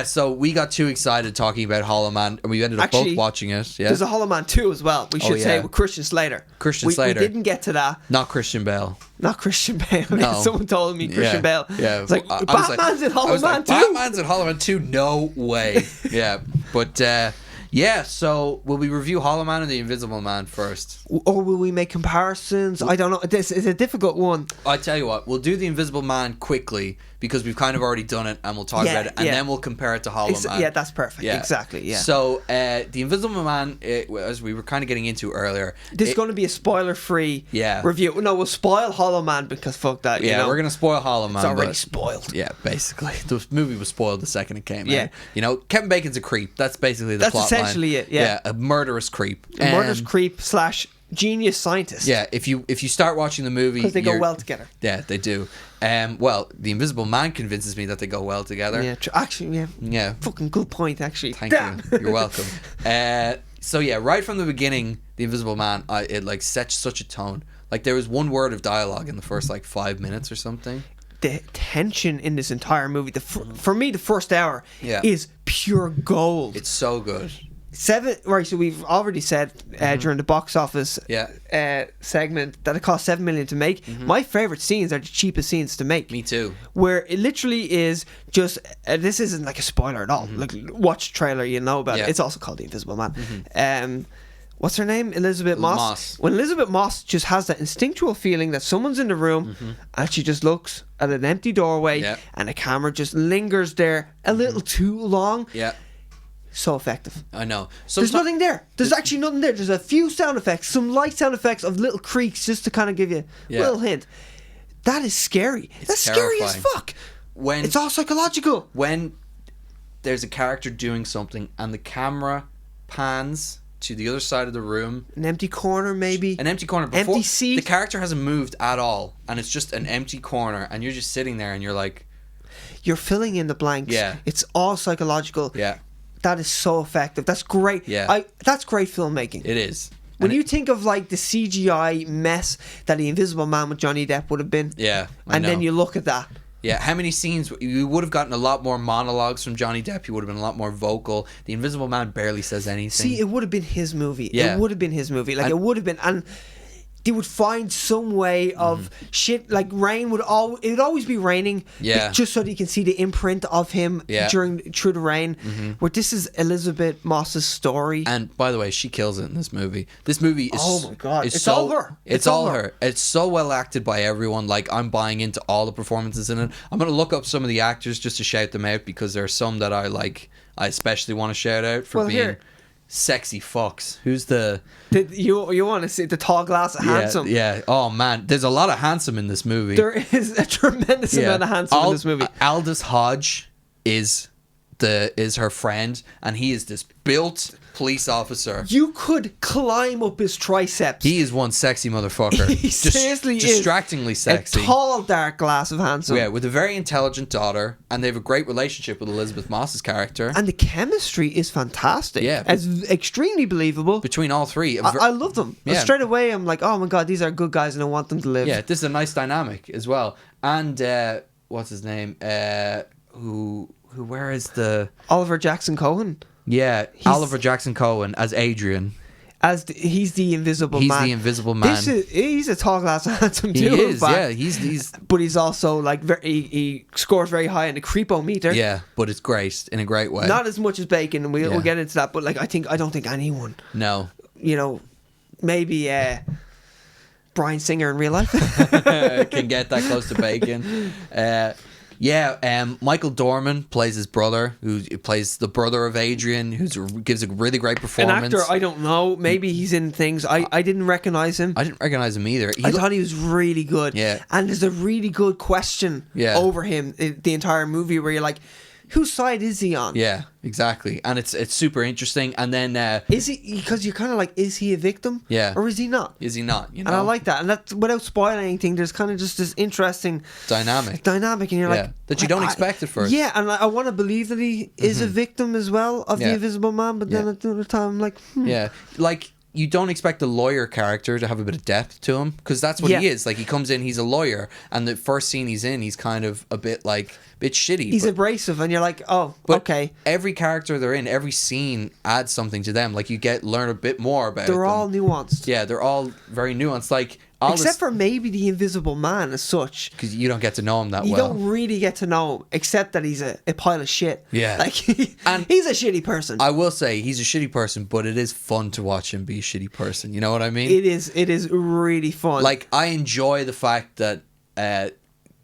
so we got too excited talking about Hollow Man and we ended up both watching it. Yeah. There's a Hollow Man 2 as well, we should say, with Christian Slater. We didn't get to that. Not Christian Bale. Not Christian Bale. No. Someone told me Christian Bale. Yeah. It's like, Batman's in Hollow Man 2? Batman's in Hollow Man 2? No way. Yeah. But, Yeah, so will we review Hollow Man or The Invisible Man first? Or will we make comparisons? I don't know. This is a difficult one. I tell you what, we'll do The Invisible Man quickly because we've kind of already done it and we'll talk about it and then we'll compare it to Hollow Man. Yeah, that's perfect. Yeah. Exactly, yeah. So, The Invisible Man, as we were kind of getting into earlier... This is going to be a spoiler-free review. No, we'll spoil Hollow Man because fuck that, Yeah, we're going to spoil Hollow Man. It's already spoiled. Yeah, basically. The movie was spoiled the second it came out. You know, Kevin Bacon's a creep. That's basically the plot line. That's essentially it, yeah. A murderous creep. A murderous creep / genius scientist. Yeah, if you start watching the movie... Because they go well together. Yeah, they do. Well, The Invisible Man convinces me that they go well together. Yeah, actually, yeah. Fucking good point, actually. Thank you. You're welcome. So yeah, right from the beginning, The Invisible Man, it like sets such a tone. Like there was one word of dialogue in the first like 5 minutes or something. The tension in this entire movie, for me, the first hour is pure gold. It's so good. Right, so we've already said during the box office segment that it cost $7 million to make. My favourite scenes are the cheapest scenes to make. Me too. Where it literally is just this isn't like a spoiler at all. Like watch the trailer, you know about it. It's also called The Invisible Man. What's her name? Elizabeth Moss. When Elizabeth Moss just has that instinctual feeling that someone's in the room and she just looks at an empty doorway and the camera just lingers there a little too long. Yeah. So effective. I know. There's nothing there. There's actually nothing there. There's a few sound effects, some light sound effects of little creaks just to kind of give you a little hint. That is scary. That's terrifying. Scary as fuck. It's all psychological. When there's a character doing something and the camera pans to the other side of the room. An empty corner, maybe. An empty corner. Empty seat. The character hasn't moved at all and it's just an empty corner and you're just sitting there and you're like... You're filling in the blanks. Yeah. It's all psychological. Yeah. That is so effective. That's great. Yeah. That's great filmmaking. It is. When you think of like the CGI mess that The Invisible Man with Johnny Depp would have been. Yeah. And then you look at that. Yeah, how many scenes? You would have gotten a lot more monologues from Johnny Depp. He would have been a lot more vocal. The Invisible Man barely says anything. See, it would have been his movie. Yeah. It would have been his movie. Like, it would have been... And they would find some way of shit, like rain it would always be raining, just so that you can see the imprint of him through the rain. Where this is Elizabeth Moss's story, and by the way, she kills it in this movie. This movie is oh my god, it's all her. It's all her. It's so well acted by everyone. Like I'm buying into all the performances in it. I'm gonna look up some of the actors just to shout them out because there are some that I like. I especially want to shout out for being sexy fucks. Who's you want to see the tall glass of handsome? Yeah. Oh man, there's a lot of handsome in this movie. There is a tremendous amount of handsome in this movie. Aldous Hodge is her friend, and he is this built police officer. You could climb up his triceps. He is one sexy motherfucker. He seriously is distractingly sexy. A tall, dark glass of handsome. Yeah, with a very intelligent daughter, and they have a great relationship with Elizabeth Moss's character. And the chemistry is fantastic. Yeah, it's extremely believable between all three. I love them. Yeah. Straight away, I'm like, oh my god, these are good guys, and I want them to live. Yeah, this is a nice dynamic as well. And what's his name? Where is the Oliver Jackson Cohen? Yeah, Oliver Jackson Cohen as Adrian. He's the Invisible Man. He's the Invisible Man. He's a tall glass of handsome too. He is, yeah. He's. But he's also like he scores very high in the creepometer. Yeah, but it's great in a great way. Not as much as Bacon, and we'll get into that. But like I don't think anyone. No. You know, maybe Bryan Singer in real life can get that close to Bacon. Michael Dorman plays his brother, who plays the brother of Adrian, gives a really great performance. An actor, I don't know. Maybe he's in things. I didn't recognize him. I didn't recognize him either. I thought he was really good. Yeah. And there's a really good question over him the entire movie where you're like, whose side is he on? Yeah, exactly. And it's super interesting. And then is he, because you're kind of like, is he a victim? Yeah. Or is he not? Is he not? You know? And I like that. And that's without spoiling anything. There's kind of just this interesting dynamic, and you're like, that you don't expect at first. Yeah, and I want to believe that he is a victim as well of the Invisible Man. But then at the other time, I'm like, yeah, like. You don't expect the lawyer character to have a bit of depth to him, because that's what he is. Like, he comes in, he's a lawyer, and the first scene he's in, he's kind of a bit shitty. He's abrasive, and you're like, oh, okay. Every character they're in, every scene adds something to them. Like, you learn a bit more about them. They're all nuanced. Yeah, they're all very nuanced. Like, Except for maybe the Invisible Man as such. Because you don't get to know him that well. You don't really get to know him, except that he's a pile of shit. Yeah. Like, and he's a shitty person. I will say, he's a shitty person, but it is fun to watch him be a shitty person. You know what I mean? It is really fun. Like, I enjoy the fact that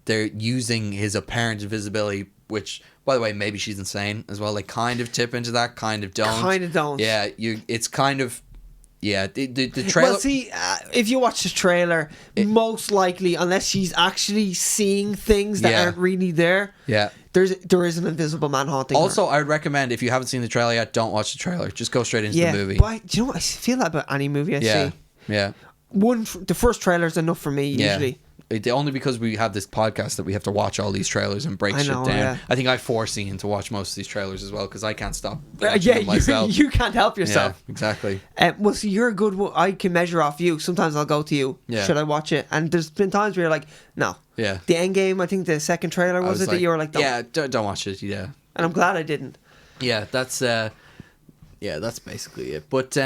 they're using his apparent invisibility, which, by the way, maybe she's insane as well. They kind of tip into that, kind of don't. Kind of don't. Yeah, it's kind of... Yeah, the trailer... Well, see, if you watch the trailer, most likely, unless she's actually seeing things that aren't really there, there is an Invisible Man haunting also, her. I'd recommend, if you haven't seen the trailer yet, don't watch the trailer. Just go straight into the movie. But do you know what? I feel that about any movie I see. Yeah. The first trailer is enough for me, usually. Only because we have this podcast that we have to watch all these trailers and break shit down. Yeah. I think I force Ian to watch most of these trailers as well because I can't stop watching them myself. You can't help yourself. Yeah, exactly. Well, see, you're a good one. I can measure off you. Sometimes I'll go to you. Yeah. Should I watch it? And there's been times where you're like, no. Yeah. The Endgame, I think the second trailer was it that you were like, don't watch it. Yeah. And I'm glad I didn't. Yeah, that's basically it. But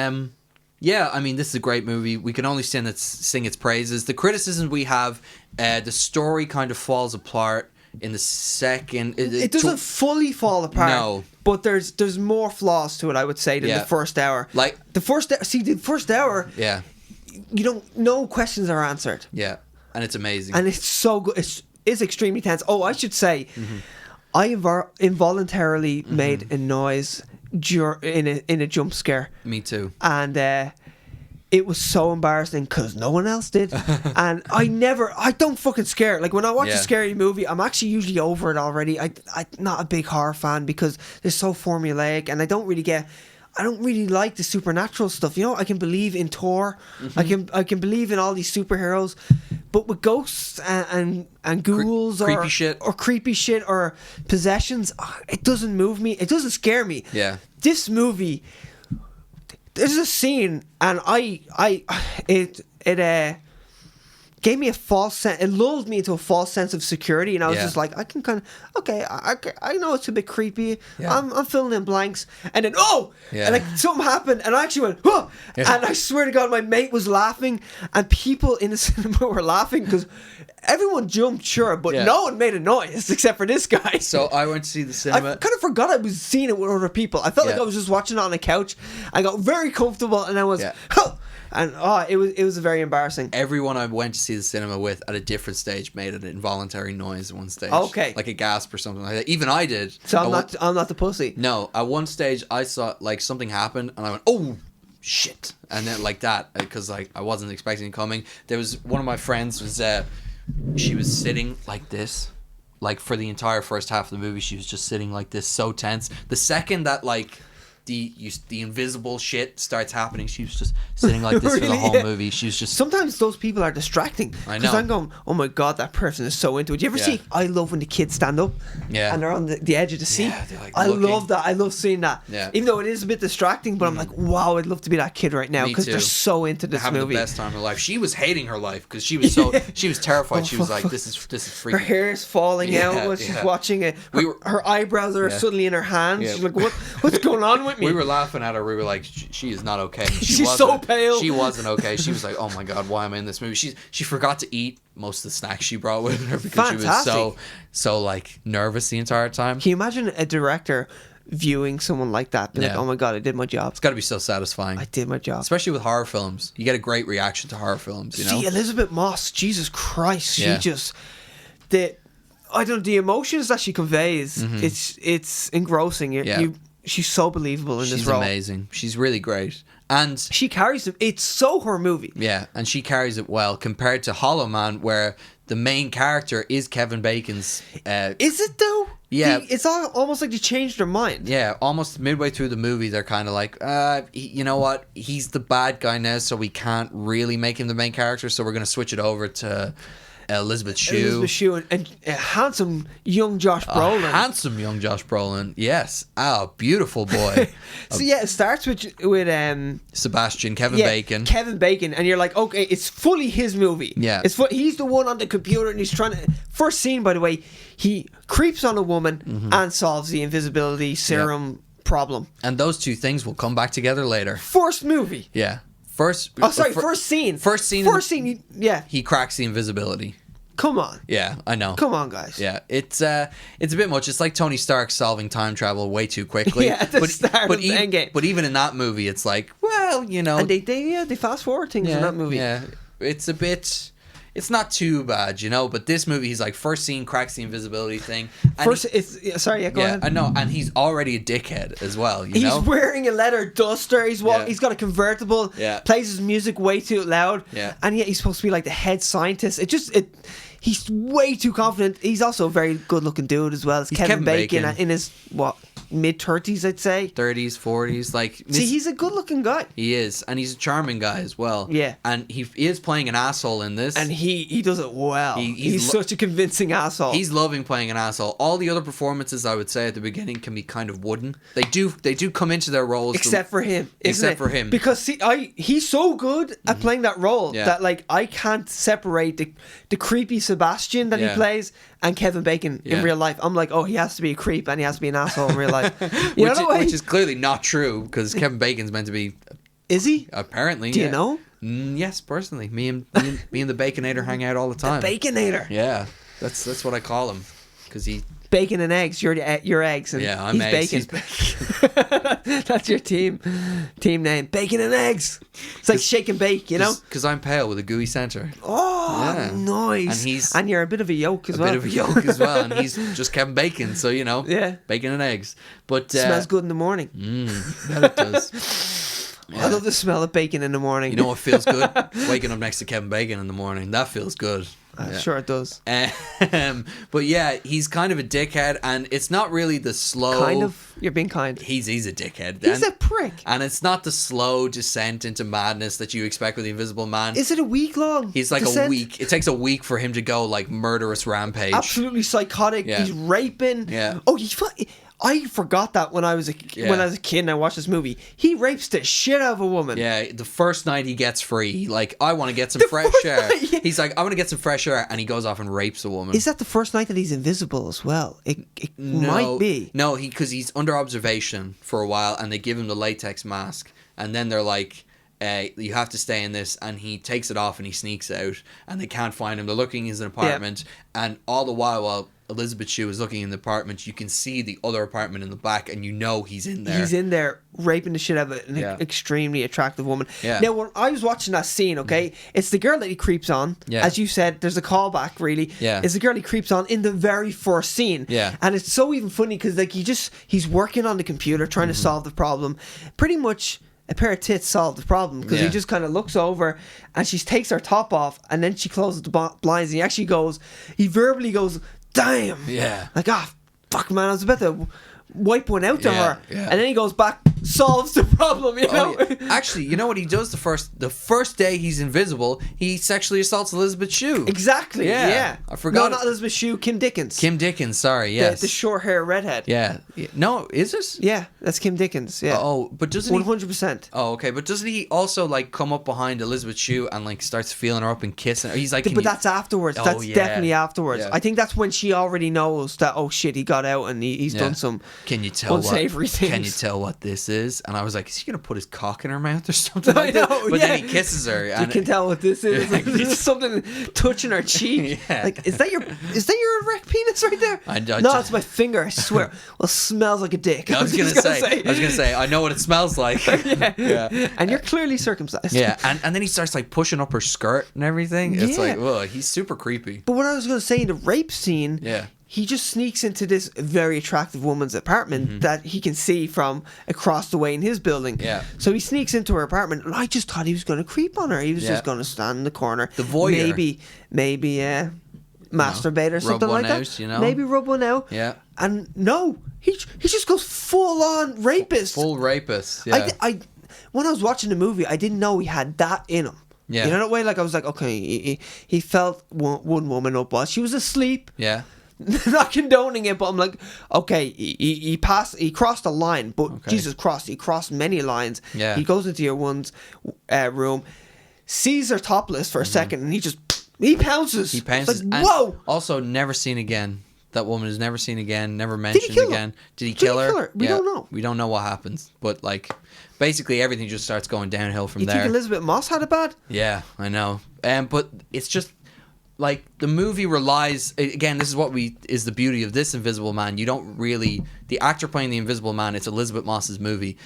yeah, I mean, this is a great movie. We can only sing its praises. The criticisms we have, the story kind of falls apart in the second. It doesn't fully fall apart. No, but there's more flaws to it, I would say, than the first hour. Like the first hour. Yeah, no questions are answered. Yeah, and it's amazing. And it's so good. It's extremely tense. Oh, I should say, I involuntarily made a noise in a jump scare. Me too. And it was so embarrassing because no one else did. And I don't fucking scare. Like, when I watch a scary movie, I'm actually usually over it already. I'm not a big horror fan because they're so formulaic, and I don't really like the supernatural stuff. You know, I can believe in Thor. I can believe in all these superheroes, but with ghosts and ghouls or creepy shit or possessions, it doesn't move me. It doesn't scare me. Yeah. This movie, there's a scene, and it gave me it lulled me into a false sense of security, and I was just like, I can kind of, okay, I know it's a bit creepy. I'm filling in blanks, and then and like something happened, and I actually went, oh, and I swear to God, my mate was laughing, and people in the cinema were laughing because everyone jumped, sure, but no one made a noise except for this guy. So I went to see the cinema. I kind of forgot I was seeing it with other people. I felt like I was just watching it on a couch. I got very comfortable, and I was, and it was very embarrassing. Everyone I went to see the cinema with at a different stage made an involuntary noise at one stage. Okay. Like a gasp or something like that. Even I did. So I'm not the pussy. No, at one stage I saw like something happened, and I went, oh shit, and then like that, because like I wasn't expecting it coming. There was one of my friends was she was sitting like this, like for the entire first half of the movie. She was just sitting like this, so tense. The second that like the invisible shit starts happening, she was just sitting like this for the whole movie. She was just... Sometimes those people are distracting. I know. Because I'm going, oh my God, that person is so into it. Do you ever see, I love when the kids stand up and they're on the edge of the seat. Yeah, like I love that. I love seeing that. Yeah. Even though it is a bit distracting, but I'm like, wow, I'd love to be that kid right now because they're so into this having movie. The best time of her life. She was hating her life because she was she was terrified. She was like, this is freaking... Her hair is falling out while she's watching it. Her eyebrows are suddenly in her hands. She's like, what's going on with me? We were laughing at her. We were like, she is not okay. She's so pale. She wasn't okay. She was like, oh my God, why am I in this movie? She forgot to eat most of the snacks she brought with her because she was so like nervous the entire time. Can you imagine a director viewing someone like that? Be like, oh my God, I did my job. It's got to be so satisfying. I did my job. Especially with horror films. You get a great reaction to horror films, you know? See, Elizabeth Moss, Jesus Christ, she just... the emotions that she conveys, it's engrossing. She's so believable in this role. She's amazing. She's really great. And she carries it. It's so her movie. Yeah, and she carries it well compared to Hollow Man, where the main character is Kevin Bacon's... is it though? Yeah. It's almost like they changed their mind. Yeah, almost midway through the movie, they're kind of like, you know what? He's the bad guy now, so we can't really make him the main character, so we're going to switch it over to... Elizabeth Shue and handsome young Josh Brolin. Yes. Beautiful boy. So it starts with Sebastian, Kevin Bacon, and you're like, okay, it's fully his movie. Yeah. He's the one on the computer, and he's trying to... First scene, by the way, he creeps on a woman and solves the invisibility serum problem. And those two things will come back together later. First movie. Yeah. First scene. First scene. Yeah. He cracks the invisibility. Come on. Yeah, I know. Come on, guys. Yeah, it's a bit much. It's like Tony Stark solving time travel way too quickly. Yeah, at the start of Endgame. But even in that movie, it's like, well, you know. And they fast forward things in that movie. Yeah, it's a bit. It's not too bad, you know. But this movie, he's like, first scene cracks the invisibility thing. Go ahead. I know, and he's already a dickhead as well. You know, he's wearing a leather duster. He's got a convertible. Yeah. Plays his music way too loud. Yeah. And yet he's supposed to be like the head scientist. He's way too confident. He's also a very good-looking dude as well. It's Kevin Bacon in his mid-30s, I'd say. 30s, 40s, like. See, he's a good-looking guy. He is, and he's a charming guy as well. Yeah, and he is playing an asshole in this, and he does it well. He's such a convincing asshole. He's loving playing an asshole. All the other performances, I would say, at the beginning can be kind of wooden. They do come into their roles, except for him. Because he's so good at playing that role that like I can't separate the creepy Sebastian that he plays and Kevin Bacon in real life. I'm like, oh, he has to be a creep and he has to be an asshole in real life. Which is clearly not true because Kevin Bacon's meant to be. Is he? Apparently. Do you know? Yes, personally. Me and the Baconator hang out all the time. The Baconator. Yeah, that's what I call him because he. Bacon and eggs. You're eggs. And I'm he's eggs. Bacon. He's bacon. That's your team name. Bacon and eggs. It's like shake and bake, you know? Because I'm pale with a gooey center. Oh, yeah. Nice. And you're a bit of a yolk as well. A bit of a yolk as well. And he's just Kevin Bacon, so, you know. Yeah. Bacon and eggs. But smells good in the morning. That it does. Yeah. I love the smell of bacon in the morning. You know what feels good? Waking up next to Kevin Bacon in the morning. That feels good. Sure it does. But yeah, he's kind of a dickhead, and it's not really the slow. Kind of. You're being kind. He's a dickhead. He's a prick. And it's not the slow descent into madness that you expect with the Invisible Man. Is it a week long? He's like a week. It takes a week for him to go like murderous rampage. Absolutely psychotic. Yeah. He's raping. Yeah. Oh, I forgot that when I was a kid and I watched this movie. He rapes the shit out of a woman. Yeah, the first night he gets free, like, I want to get some fresh air. He's like, I want to get some fresh air, and he goes off and rapes a woman. Is that the first night that he's invisible as well? It might be. No, because he's under observation for a while, and they give him the latex mask, and then they're like, you have to stay in this, and he takes it off and he sneaks out, and they can't find him. They're looking in his apartment, and all the while Elizabeth Shue is looking in the apartment, you can see the other apartment in the back, and you know he's in there. He's in there raping the shit out of an extremely attractive woman. Yeah. Now, when I was watching that scene, it's the girl that he creeps on. Yeah. As you said, there's a callback, really. Yeah. It's the girl he creeps on in the very first scene. Yeah. And it's so even funny because like he's working on the computer trying to solve the problem. Pretty much a pair of tits solved the problem because he just kind of looks over and she takes her top off and then she closes the blinds and he verbally goes, damn. Yeah. Like, fuck, man, I was about to wipe one out to her. Yeah. And then he goes back, solves the problem, you know? Yeah. Actually, you know what he does the first day he's invisible, he sexually assaults Elizabeth Shue. Exactly, yeah. I forgot. No, not Elizabeth Shue, Kim Dickens. Kim Dickens, sorry, yes. The short hair redhead. Yeah. No, is it? Yeah, that's Kim Dickens, yeah. Oh, but doesn't 100%. Oh, okay, but doesn't he also, like, come up behind Elizabeth Shue and, like, starts feeling her up and kissing her? He's like... But that's afterwards. That's definitely afterwards. Yeah. I think that's when she already knows that, oh shit, he got out and he's done some unsavory things. Can you tell what this is? And I was like, is he going to put his cock in her mouth or something like that? But then he kisses her. And you can tell what this is. This is something touching her cheek. Yeah. Like, is that your erect penis right there? No, it's my finger, I swear. Well, it smells like a dick. I was going to say, I know what it smells like. Yeah. And you're clearly circumcised. Yeah, and then he starts like pushing up her skirt and everything. It's like, whoa, he's super creepy. But what I was going to say in the rape scene, he just sneaks into this very attractive woman's apartment that he can see from across the way in his building. Yeah. So he sneaks into her apartment, and I just thought he was going to creep on her. He was just going to stand in the corner. The voyeur. Maybe masturbate or something like that. Out, you know? Maybe rub one out. Yeah. And no, he just goes full on rapist. Full rapist. Yeah. I when I was watching the movie, I didn't know he had that in him. Yeah. You know that way? Like I was like, okay, he felt one woman up while she was asleep. Yeah. Not condoning it, but I'm like, okay, he crossed a line, but Jesus Christ, he crossed many lines. Yeah. He goes into your one's room, sees her topless for a second, and he pounces. He pounces. Like, whoa! Also, never seen again. That woman is never seen again, never mentioned again. Did he kill her? We don't know. We don't know what happens. But, like, basically everything just starts going downhill from there. You think Elizabeth Moss had it bad? Yeah, I know. But it's just, like, the movie relies... Again, this is the beauty of this Invisible Man. You don't really... The actor playing the Invisible Man, it's Elizabeth Moss's movie.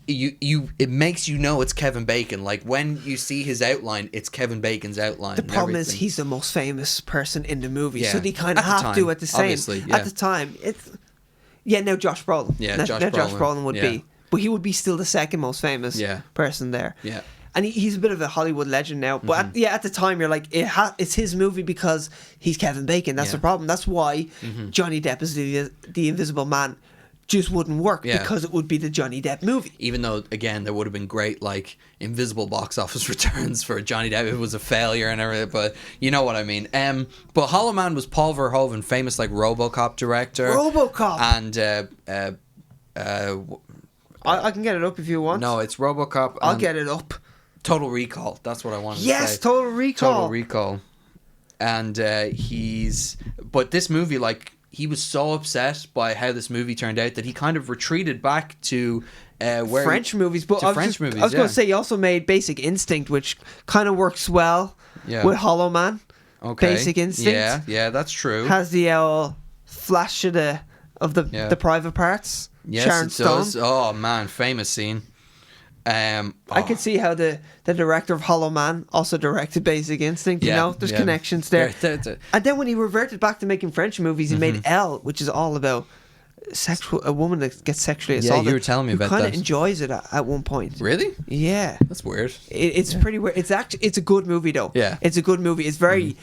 It makes you know it's Kevin Bacon. Like, when you see his outline, it's Kevin Bacon's outline. The problem is he's the most famous person in the movie, so they kind of have to at the same. At the time, it's now Josh Brolin. Yeah, Josh Brolin would be, but he would be still the second most famous person there. Yeah, and he's a bit of a Hollywood legend now. But at the time, you're like, it's his movie because he's Kevin Bacon. That's the problem. That's why Johnny Depp is the Invisible Man. Just wouldn't work because it would be the Johnny Depp movie. Even though, again, there would have been great, like, invisible box office returns for Johnny Depp. It was a failure and everything, but you know what I mean. But Hollow Man was Paul Verhoeven, famous, like, RoboCop director. RoboCop! And, I can get it up if you want. No, it's RoboCop. I'll get it up. Total Recall. That's what I wanted to say. Yes, Total Recall. Total Recall. And but this movie, like... He was so upset by how this movie turned out that he kind of retreated back to French movies. But I was going to say he also made Basic Instinct, which kind of works well with Hollow Man. Okay. Basic Instinct. Yeah, that's true. Has the flash of the private parts. Yes, Sharon it Stone. does. Oh man, famous scene. I could see how the director of Hollow Man also directed Basic Instinct. You know, there's connections there. And then when he reverted back to making French movies, he made Elle, which is all about a woman that gets sexually assaulted. Yeah, you were telling me about that. Kind of enjoys it at one point. Really? Yeah. That's weird. It's pretty weird. It's a good movie though. Yeah. It's a good movie. It's very,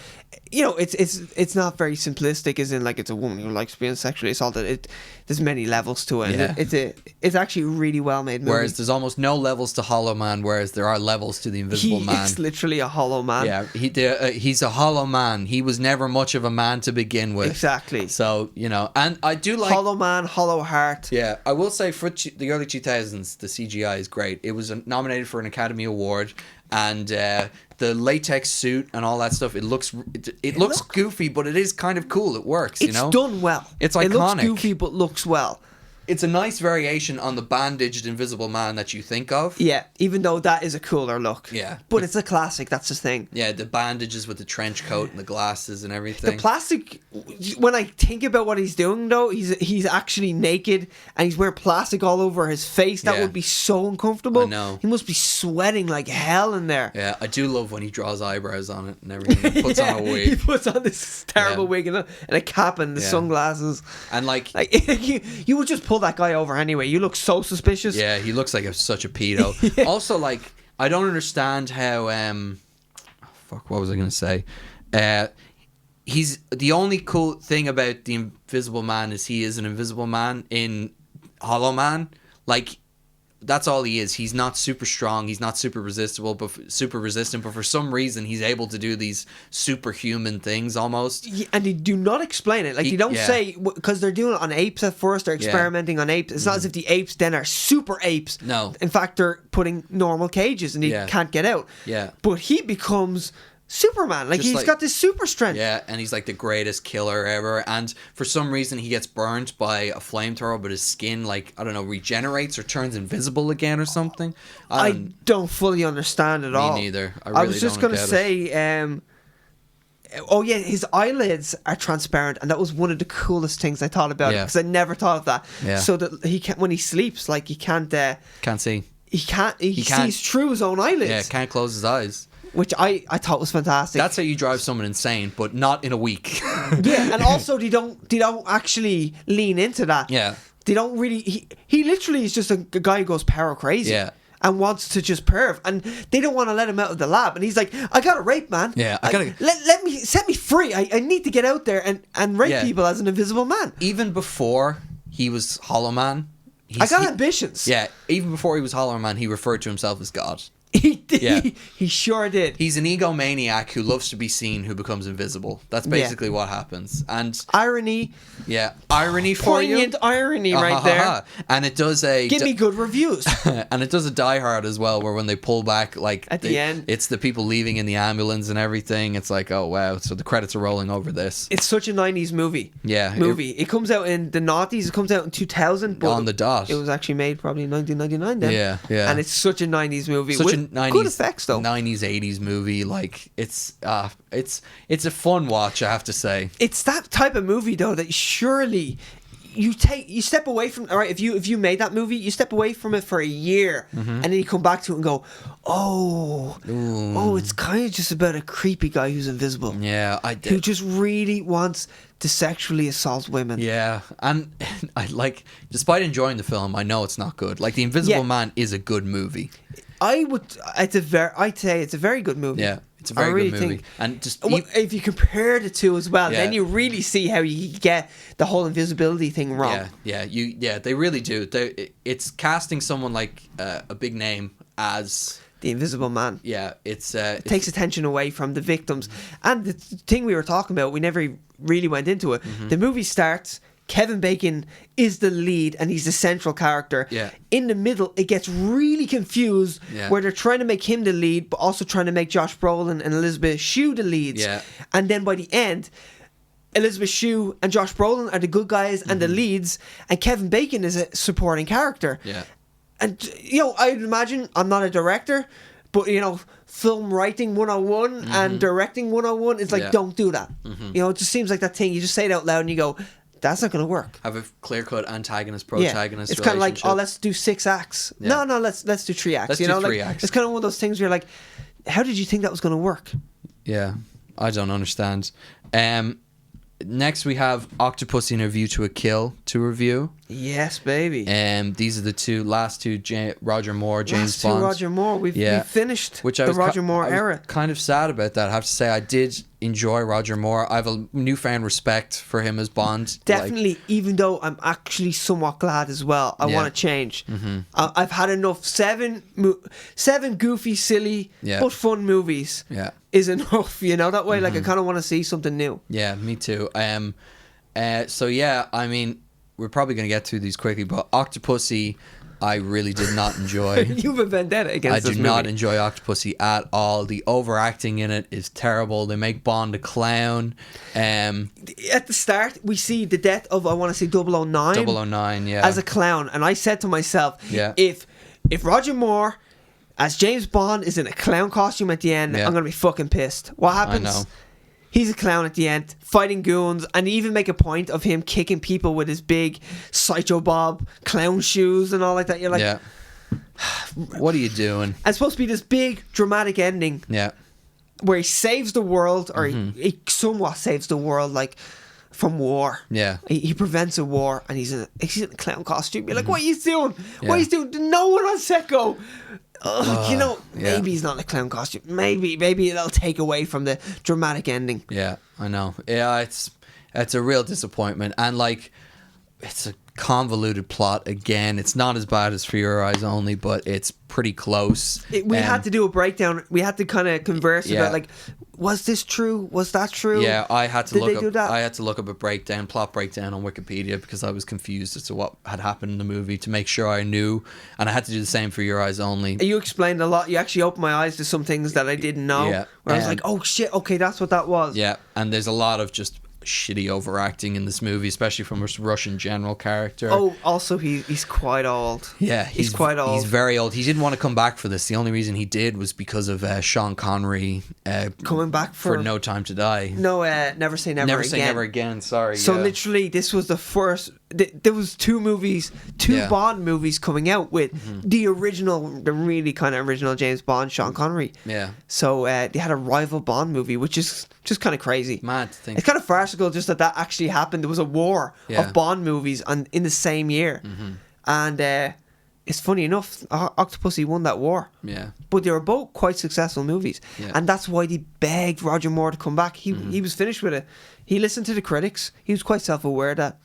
it's not very simplistic. As in, like, it's a woman who likes being sexually assaulted. There's many levels to it. Yeah. It's actually a really well made movie. Whereas there's almost no levels to Hollow Man, whereas there are levels to the Invisible Man. He's literally a hollow man. Yeah, he's a hollow man. He was never much of a man to begin with. Exactly. So, and I do like... Hollow Man, Hollow Heart. Yeah, I will say for the early 2000s, the CGI is great. It was nominated for an Academy Award, and the latex suit and all that stuff, it looks goofy, but it is kind of cool. It works, It's done well. It's iconic. It looks goofy, but looks well. It's a nice variation on the bandaged Invisible Man that you think of. Yeah, even though that is a cooler look. Yeah. But it's a classic, that's the thing. Yeah, the bandages with the trench coat and the glasses and everything. The plastic, when I think about what he's doing though, he's actually naked and he's wearing plastic all over his face. That would be so uncomfortable. I know. He must be sweating like hell in there. Yeah, I do love when he draws eyebrows on it and everything. He puts on a wig. He puts on this terrible wig and a cap and the sunglasses. And like you would just pull that guy over anyway. You look so suspicious. Yeah, he looks like such a pedo. Also, like, I don't understand how what was I gonna say? He's the only cool thing about the Invisible Man is he is an Invisible Man in Hollow Man. Like, that's all he is. He's not super strong. He's not super resistant, but for some reason he's able to do these superhuman things almost. Yeah, and they do not explain it. Like, they don't say, because they're doing it on apes at first. They're experimenting on apes. It's not as if the apes then are super apes. No. In fact, they're putting normal cages and he can't get out. Yeah. But he becomes Superman. Like, he's got this super strength. Yeah, and he's like the greatest killer ever. And for some reason he gets burned by a flamethrower, but his skin, like, I don't know, regenerates or turns invisible again or something. I don't fully understand at all. Me neither. I was just going to say, his eyelids are transparent, and that was one of the coolest things I thought about it, because I never thought of that. Yeah. So that he can't, when he sleeps, like, he can't see. He sees through his own eyelids. Yeah, can't close his eyes. Which I thought was fantastic. That's how you drive someone insane, but not in a week. Yeah, and also they don't actually lean into that. Yeah. They don't really... He literally is just a guy who goes power crazy. Yeah. And wants to just perv. And they don't want to let him out of the lab. And he's like, I got to rape, man. Yeah, set me free. I need to get out there and rape people as an Invisible Man. Even before he was Hollow Man... I got ambitions. Yeah, even before he was Hollow Man, he referred to himself as God. He did. Yeah. He sure did. He's an egomaniac who loves to be seen, who becomes invisible. That's basically what happens. And irony. Yeah, irony for you. Poignant irony right there. And it does give me good reviews. And it does a Die Hard as well, where when they pull back, like at the end, it's the people leaving in the ambulance and everything. It's like, oh wow, so the credits are rolling over this. It's such a 90s movie. Yeah, it comes out in the noughties. It comes out in 2000. But on the dot. It was actually made probably in 1999 then. Yeah. And it's such a 90s movie. Such a 90s, good effects though. 90s 80s movie. Like it's a fun watch, I have to say. It's that type of movie though that surely you step away from. All right, if you made that movie, you step away from it for a year, and then you come back to it and go, oh, it's kind of just about a creepy guy who's invisible. Yeah, I did. Who just really wants to sexually assault women. Yeah, and I like, despite enjoying the film, I know it's not good. Like, The Invisible Man is a good movie. I'd say it's a very good movie. Yeah, it's a very good movie. And just if you compare the two as well, then you really see how you get the whole invisibility thing wrong. Yeah, they really do. It's casting someone like a big name as the Invisible Man. Yeah, it takes attention away from the victims. And the thing we were talking about, we never really went into it. Mm-hmm. The movie starts. Kevin Bacon is the lead and he's the central character. Yeah. In the middle, it gets really confused where they're trying to make him the lead, but also trying to make Josh Brolin and Elizabeth Shue the leads. Yeah. And then by the end, Elizabeth Shue and Josh Brolin are the good guys and the leads, and Kevin Bacon is a supporting character. Yeah. And, I'd imagine, I'm not a director, but, film writing 101 and directing 101, it's like, don't do that. Mm-hmm. It just seems like that thing, you just say it out loud and you go, that's not going to work. Have a clear-cut antagonist-protagonist It's kind of like, let's do 6 acts. Yeah. No, let's do 3 acts. Let's do 3 acts. It's kind of one of those things where you're like, how did you think that was going to work? Yeah, I don't understand. Next we have Octopussy and A View to a Kill to review. Yes, baby. These are the last two Roger Moore, James Bond. Roger Moore. We've finished the Roger Moore era. Kind of sad about that. I have to say, I did enjoy Roger Moore. I have a newfound respect for him as Bond. Definitely, even though I'm actually somewhat glad as well. I want to change. Mm-hmm. I've had enough. 7 goofy, silly, but fun movies. Yeah. Is enough, that way. Like, I kind of want to see something new. Yeah, me too. So yeah, I mean, we're probably going to get through these quickly, but Octopussy, I really did not enjoy. You have a vendetta against this movie. I do not enjoy Octopussy at all. The overacting in it is terrible. They make Bond a clown. At the start, we see the death of, I want to say, 009. 009, yeah. As a clown. And I said to myself, if Roger Moore as James Bond is in a clown costume at the end, I'm going to be fucking pissed. What happens? I know. He's a clown at the end, fighting goons, and even make a point of him kicking people with his big Sideshow Bob clown shoes and all like that. You're like, what are you doing? It's supposed to be this big dramatic ending. Yeah. Where he saves the world, or he somewhat saves the world, like, from war. Yeah. He prevents a war, and he's in a clown costume. You're like, what are you doing? Yeah. What are you doing? Did no one on set go, maybe he's not in a clown costume. Maybe it'll take away from the dramatic ending. Yeah, I know. Yeah, it's a real disappointment, and like, it's a convoluted plot again. It's not as bad as For Your Eyes Only, but it's pretty close. We had to do a breakdown. We had to kind of converse about, like, was this true? Was that true? Yeah, I had to look up a plot breakdown on Wikipedia, because I was confused as to what had happened in the movie, to make sure I knew, and I had to do the same for Your Eyes Only. You explained a lot. You actually opened my eyes to some things that I didn't know. Yeah, where I was like, oh shit, okay, that's what that was. Yeah, and there's a lot of just shitty overacting in this movie, especially from a Russian general character. Oh, also he's quite old. Yeah, he's quite old. He's very old. He didn't want to come back for this. The only reason he did was because of Sean Connery coming back for No Time to Die. No, Never Say Never Again. Never Say Never Again. Sorry. So literally, this was the first. There was 2 Bond movies coming out with the really kind of original James Bond, Sean Connery. Yeah. So they had a rival Bond movie, which is just kind of crazy. Mad to think. It's kind of farcical just that actually happened. There was a war of Bond movies in the same year. And it's funny enough, Octopussy won that war. Yeah. But they were both quite successful movies. Yeah. And that's why they begged Roger Moore to come back. He was finished with it. He listened to the critics. He was quite self-aware that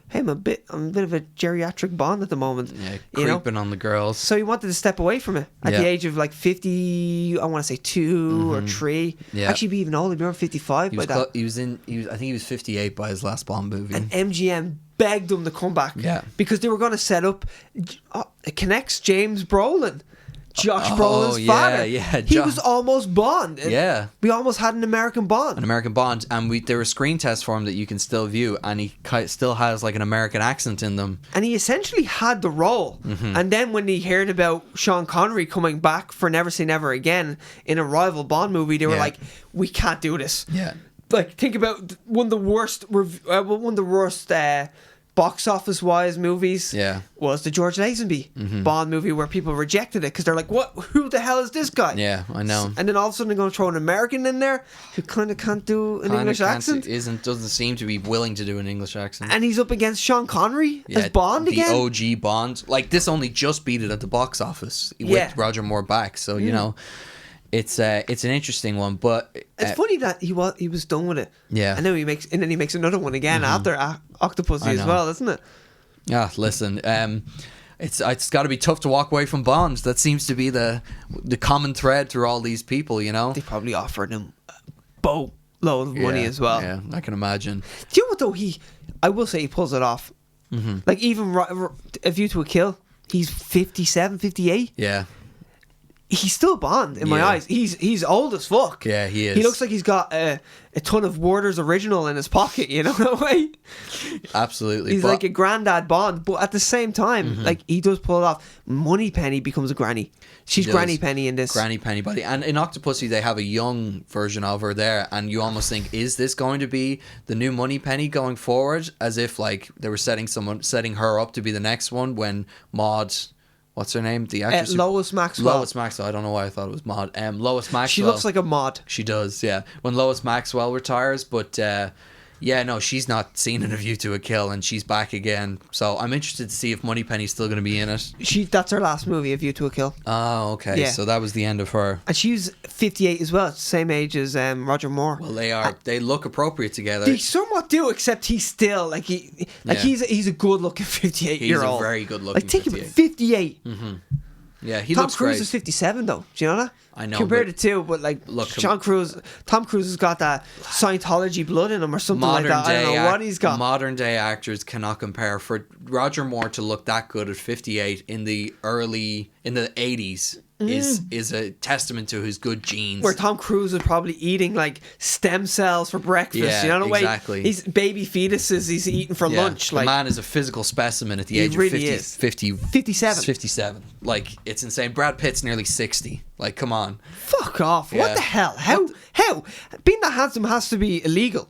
hey, I'm a bit of a geriatric Bond at the moment. Yeah, creeping on the girls. So he wanted to step away from it at the age of like 50. I want to say 2 or 3. Yeah. Actually, be even older. Be around 55 by that. I think he was 58 by his last Bond movie. And MGM begged him to come back. Yeah. Because they were going to set up. It connects James Brolin. Josh Brolin's father. Yeah, he was almost Bond. Yeah. We almost had an American Bond. And there were screen tests for him that you can still view, and he still has like an American accent in them. And he essentially had the role. And then when he heard about Sean Connery coming back for Never Say Never Again in a rival Bond movie, they were like, we can't do this. Yeah. Like, think about one of the worst box office wise movies was the George Lazenby Bond movie, where people rejected it because they're like, what, who the hell is this guy? Yeah, I know. And then all of a sudden they're going to throw an American in there who kind of can't do an English accent, doesn't seem to be willing to do an English accent, and he's up against Sean Connery as Bond again, the OG Bond. Like, this only just beat it at the box office with Roger Moore back, so you know, it's an interesting one, but it's funny that he was done with it. Yeah, and then he makes another one again after Octopussy as well, isn't it? Yeah, listen, it's got to be tough to walk away from Bond. That seems to be the common thread through all these people. You know, they probably offered him a boatload of money as well. Yeah, I can imagine. Do you know what though? I will say he pulls it off. Like, even A View to a Kill, he's 57, 58. Yeah. He's still Bond in my eyes. He's old as fuck. Yeah, he is. He looks like he's got a ton of Werther's Original in his pocket, you know, that way. Absolutely. He's like a granddad Bond, but at the same time, like, he does pull it off. Moneypenny becomes a granny. She's Granny Penny in this. Granny Penny, buddy. And in Octopussy, they have a young version of her there, and you almost think, is this going to be the new Moneypenny going forward? As if, like, they were setting her up to be the next one when Maud... What's her name? The actress? Lois Maxwell. Lois Maxwell. I don't know why I thought it was Maud. Lois Maxwell. She looks like a Maud. She does, yeah. When Lois Maxwell retires, but she's not seen in A View to a Kill, and she's back again. So I'm interested to see if Moneypenny's still going to be in it. That's her last movie, A View to a Kill. Oh, okay. Yeah. So that was the end of her. And she's 58 as well, same age as Roger Moore. Well, they are. They look appropriate together. They somewhat do, except he's still he's a good looking 58-year-old. He's a very good looking. Like, think about 58. Yeah, he Tom looks Cruise great. is 57 though. Do you know that? I know. Compared to two, but like, look, Tom Cruise has got that Scientology blood in him or something like that. I don't know what he's got. Modern day actors cannot compare. For Roger Moore to look that good at 58 in the 80s is a testament to his good genes. Where Tom Cruise is probably eating like stem cells for breakfast. Yeah, you know the exactly. way he's baby fetuses he's eating for lunch. The man is a physical specimen at the age of 57. Like, it's insane. Brad Pitt's nearly 60. Like, come on. Fuck off. Yeah. What the hell? How? Being that handsome has to be illegal.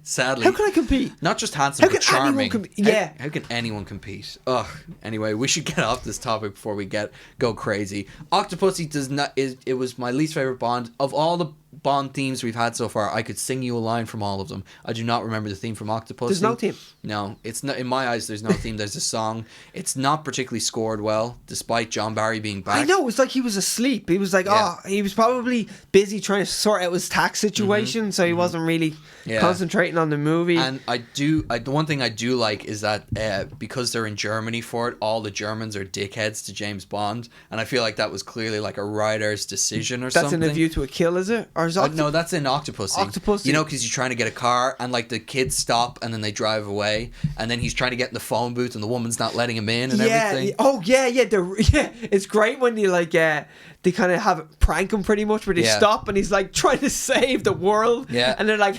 Sadly. How can I compete? Not just handsome, but charming. How can anyone compete? Ugh. Anyway, we should get off this topic before we go crazy. Octopussy it was my least favorite Bond. Of all the Bond themes we've had so far, I could sing you a line from all of them. I do not remember the theme from Octopussy. There's no theme. No, it's not. In my eyes, there's no theme. There's a song. It's not particularly scored well, despite John Barry being back. I know. It was like he was asleep. He was like, he was probably busy trying to sort out his tax situation, so he wasn't really concentrating on the movie. And the one thing I do like is that because they're in Germany for it, all the Germans are dickheads to James Bond, and I feel like that was clearly like a writer's decision or something. That's in A View to a Kill, is it? Or is no, that's in Octopussy. You know, because he's trying to get a car, and like the kids stop, and then they drive away, and then he's trying to get in the phone booth, and the woman's not letting him in, and everything. Oh yeah. It's great when you like they kind of have prank him pretty much, where they stop, and he's like trying to save the world. Yeah, and they're like.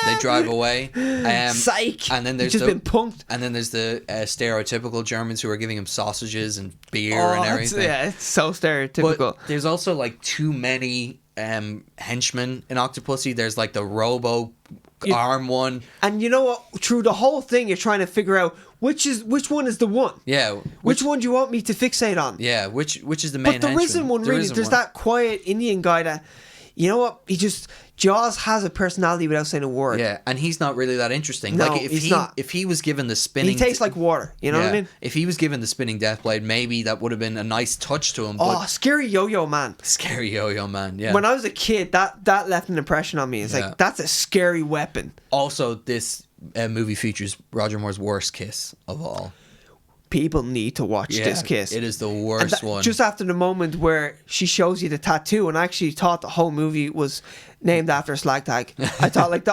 They drive away. Psych. And then there's just been punked. And then there's the stereotypical Germans who are giving him sausages and beer and everything. It's so stereotypical. But there's also like too many henchmen in Octopussy. There's like the robo arm one. And you know what? Through the whole thing, you're trying to figure out which one is the one. Yeah. Which one do you want me to fixate on? Yeah. Which is the main henchman? But there isn't one really. There's that quiet Indian guy that. You know what? Jaws has a personality without saying a word. Yeah, and he's not really that interesting. No, like he's not. If he was given the spinning... He tastes like water, you know what I mean? If he was given the spinning death blade, maybe that would have been a nice touch to him. But Scary Yo-Yo Man. Scary Yo-Yo Man, yeah. When I was a kid, that left an impression on me. It's like, that's a scary weapon. Also, this movie features Roger Moore's worst kiss of all. People need to watch this kiss. It is the worst one. Just after the moment where she shows you the tattoo, and I actually thought the whole movie was named after a slag tag. I thought like,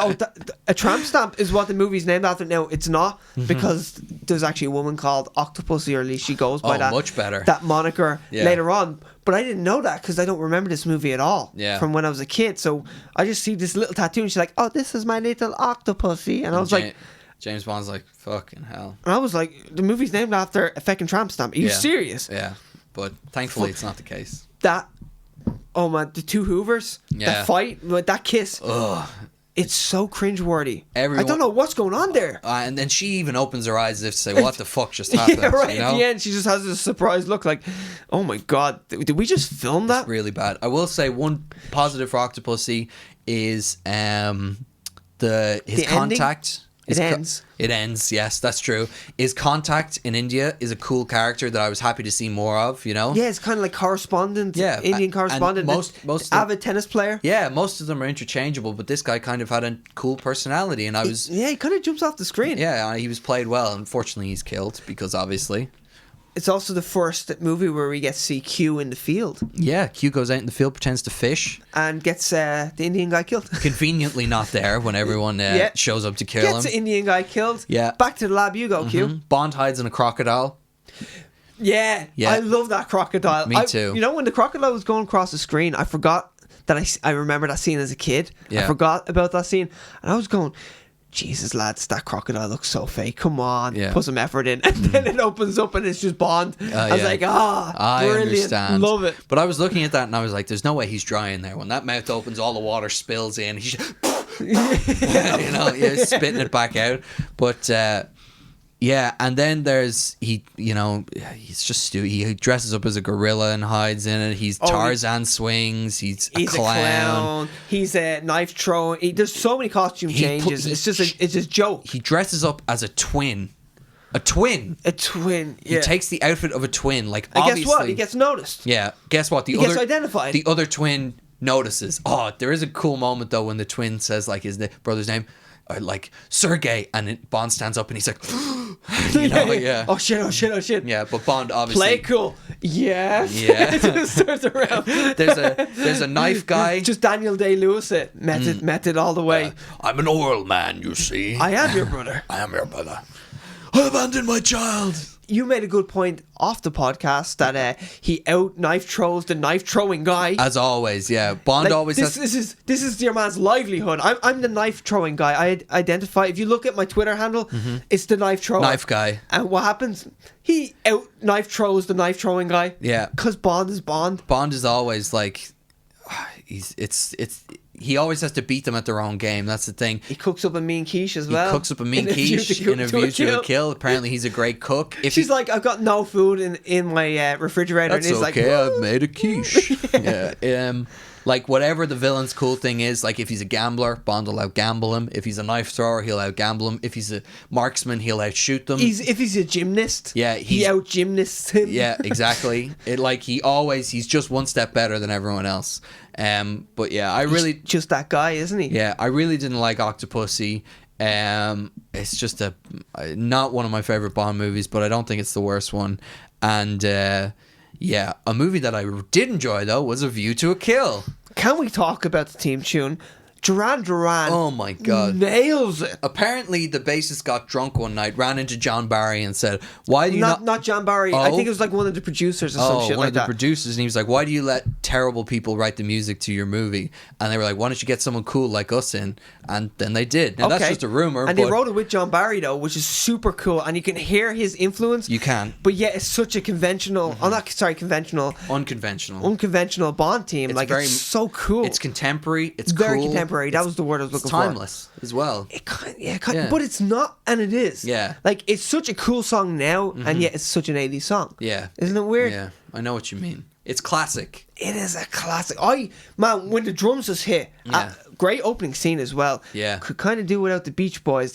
a tramp stamp is what the movie's named after. No, it's not, because there's actually a woman called Octopussy, or at least she goes by that. Much better. That moniker later on. But I didn't know that because I don't remember this movie at all from when I was a kid. So I just see this little tattoo, and she's like, "Oh, this is my little Octopussy," and I was like. James Bond's like, fucking hell. And I was like, the movie's named after a fucking tramp stamp. Are you serious? Yeah. But thankfully it's not the case. Oh man, the two Hoovers, that fight, that kiss. Ugh. It's so cringeworthy. I don't know what's going on there. And then she even opens her eyes as if to say, what the fuck just happened? Yeah, right. At the end, she just has this surprised look like, oh my God, did we just film that? It's really bad. I will say one positive for Octopussy is his contact. It ends. It ends, yes, that's true. His contact in India is a cool character that I was happy to see more of, you know? Yeah, it's kind of like correspondent, Indian correspondent. Most avid tennis player. Yeah, most of them are interchangeable, but this guy kind of had a cool personality, and he kind of jumps off the screen. Yeah, he was played well. Unfortunately, he's killed, because obviously... It's also the first movie where we get to see Q in the field. Yeah, Q goes out in the field, pretends to fish. And gets the Indian guy killed. Conveniently not there when everyone shows up to kill him. Gets the Indian guy killed. Yeah. Back to the lab you go, Q. Bond hides in a crocodile. Yeah. I love that crocodile. Me too. You know, when the crocodile was going across the screen, I forgot that I remember that scene as a kid. Yeah. I forgot about that scene. And I was going... Jesus, lads, that crocodile looks so fake. Come on, put some effort in. And then it opens up and it's just Bond. I was like, brilliant. I understand. Love it. But I was looking at that and I was like, there's no way he's drying there. When that mouth opens, all the water spills in. He's just, spitting it back out. But and then there's he's just stupid. He dresses up as a gorilla and hides in it. He's Tarzan swings. He's a clown. He's a knife throwing. There's so many costume changes. It's just a joke. He dresses up as a twin. A twin. Yeah. He takes the outfit of a twin. Like, and obviously, guess what? He gets noticed. Yeah. Guess what? He gets identified. The other twin notices. Oh, there is a cool moment though when the twin says like his brother's name. Like Sergey, and Bond stands up and he's like, Oh shit. Yeah, but Bond obviously play cool. Yes. Yeah. Just turns around. There's a knife guy. Just Daniel Day-Lewis method all the way. I'm an old man, you see. I am your brother. I I abandoned my child. You made a good point off the podcast that he out knife throws the knife throwing guy. As always, yeah. Bond always this is your man's livelihood. I'm the knife throwing guy. I identify. If you look at my Twitter handle, it's the knife thrower. Knife guy. And what happens? He out knife throws the knife throwing guy. Yeah. Because Bond is Bond. Bond is always like, he always has to beat them at their own game. That's the thing. He cooks up a mean quiche as well. He cooks up a mean quiche in A View to a Kill. Apparently, he's a great cook. She's like, I've got no food in my refrigerator. That's and he's okay. Like, I've made a quiche. Yeah. Like, whatever the villain's cool thing is, like, if he's a gambler, Bond will out-gamble him. If he's a knife thrower, he'll out-gamble him. If he's a marksman, he'll out-shoot them. If he's a gymnast, he out-gymnasts him. Yeah, exactly. He's just one step better than everyone else. But yeah, he's just that guy, isn't he? Yeah, I really didn't like Octopussy. It's just not one of my favorite Bond movies, but I don't think it's the worst one. And a movie that I did enjoy though was A View to a Kill. Can we talk about the theme tune? Duran Duran. Oh my God. Nails it. Apparently the bassist got drunk one night, ran into John Barry and said, why do you not John Barry. I think it was like one of the producers or some shit like that. One of the producers, and he was like, why do you let terrible people write the music to your movie? And they were like, why don't you get someone cool like us in? And then they did. Now that's just a rumor. And they wrote it with John Barry though, which is super cool, and you can hear his influence. You can. But yeah, it's such a conventional unconventional Bond team. It's so cool. It's contemporary. It's very cool. Contemporary. That was the word I was looking for. Timeless as well. But it's not, and it is. Yeah. Like, it's such a cool song now, and yet it's such an 80s song. Yeah. Isn't it weird? Yeah, I know what you mean. It's classic. It is a classic. When the drums just hit, great opening scene as well. Yeah. Could kind of do without the Beach Boys.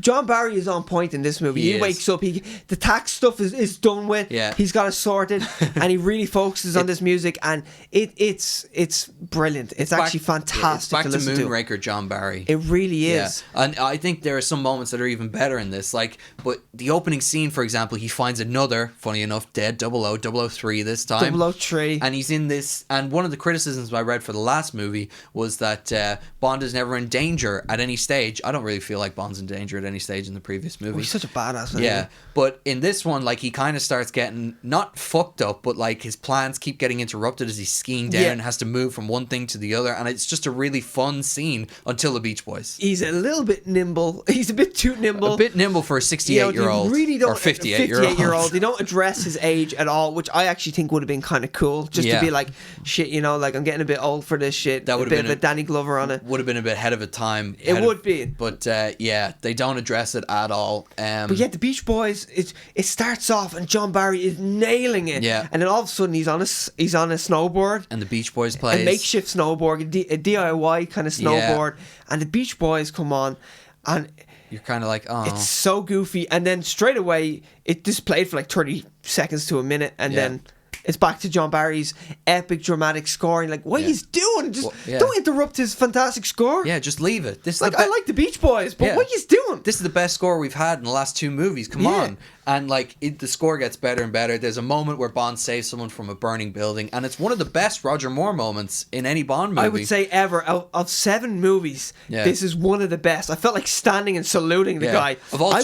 John Barry is on point in this movie. He wakes up. The tax stuff is done with. Yeah. He's got it sorted, and he really focuses on this music, and it's brilliant. It's actually fantastic. It's back to Moonraker John Barry. It really is. Yeah. And I think there are some moments that are even better in this. But the opening scene, for example, he finds another, funny enough, dead 003 this time. 003. And he's in this. And one of the criticisms I read for the last movie was that Bond is never in danger at any stage. I don't really feel like Bond's in danger at any stage in the previous movie. He's such a badass. Yeah, but in this one, he kind of starts getting not fucked up, but his plans keep getting interrupted as he's skiing down and has to move from one thing to the other, and it's just a really fun scene until the Beach Boys. He's a little bit nimble. He's a bit too nimble. A bit nimble for a 68-year-old or 58-year-old. They don't address his age at all, which I actually think would have been kind of cool, just to be like, shit, I'm getting a bit old for this shit. That would have been a Danny Glover on it. Would have been a bit ahead of a time. It would be. But they don't address it at all. But yeah, the Beach Boys, it starts off and John Barry is nailing it. Yeah. And then all of a sudden he's on a snowboard. And the Beach Boys play a makeshift snowboard, a DIY kind of snowboard. Yeah. And the Beach Boys come on, and you're kind of like, oh. It's so goofy. And then straight away, it just played for 30 seconds to a minute, and then it's back to John Barry's epic dramatic scoring. What he's doing, just don't interrupt his fantastic score. Yeah, just leave it. This is I like the Beach Boys, but what he's doing? This is the best score we've had in the last 2 movies. Come on. And the score gets better and better. There's a moment where Bond saves someone from a burning building, and it's one of the best Roger Moore moments in any Bond movie. I would say ever. Of 7 movies, this is one of the best. I felt like standing and saluting the guy. I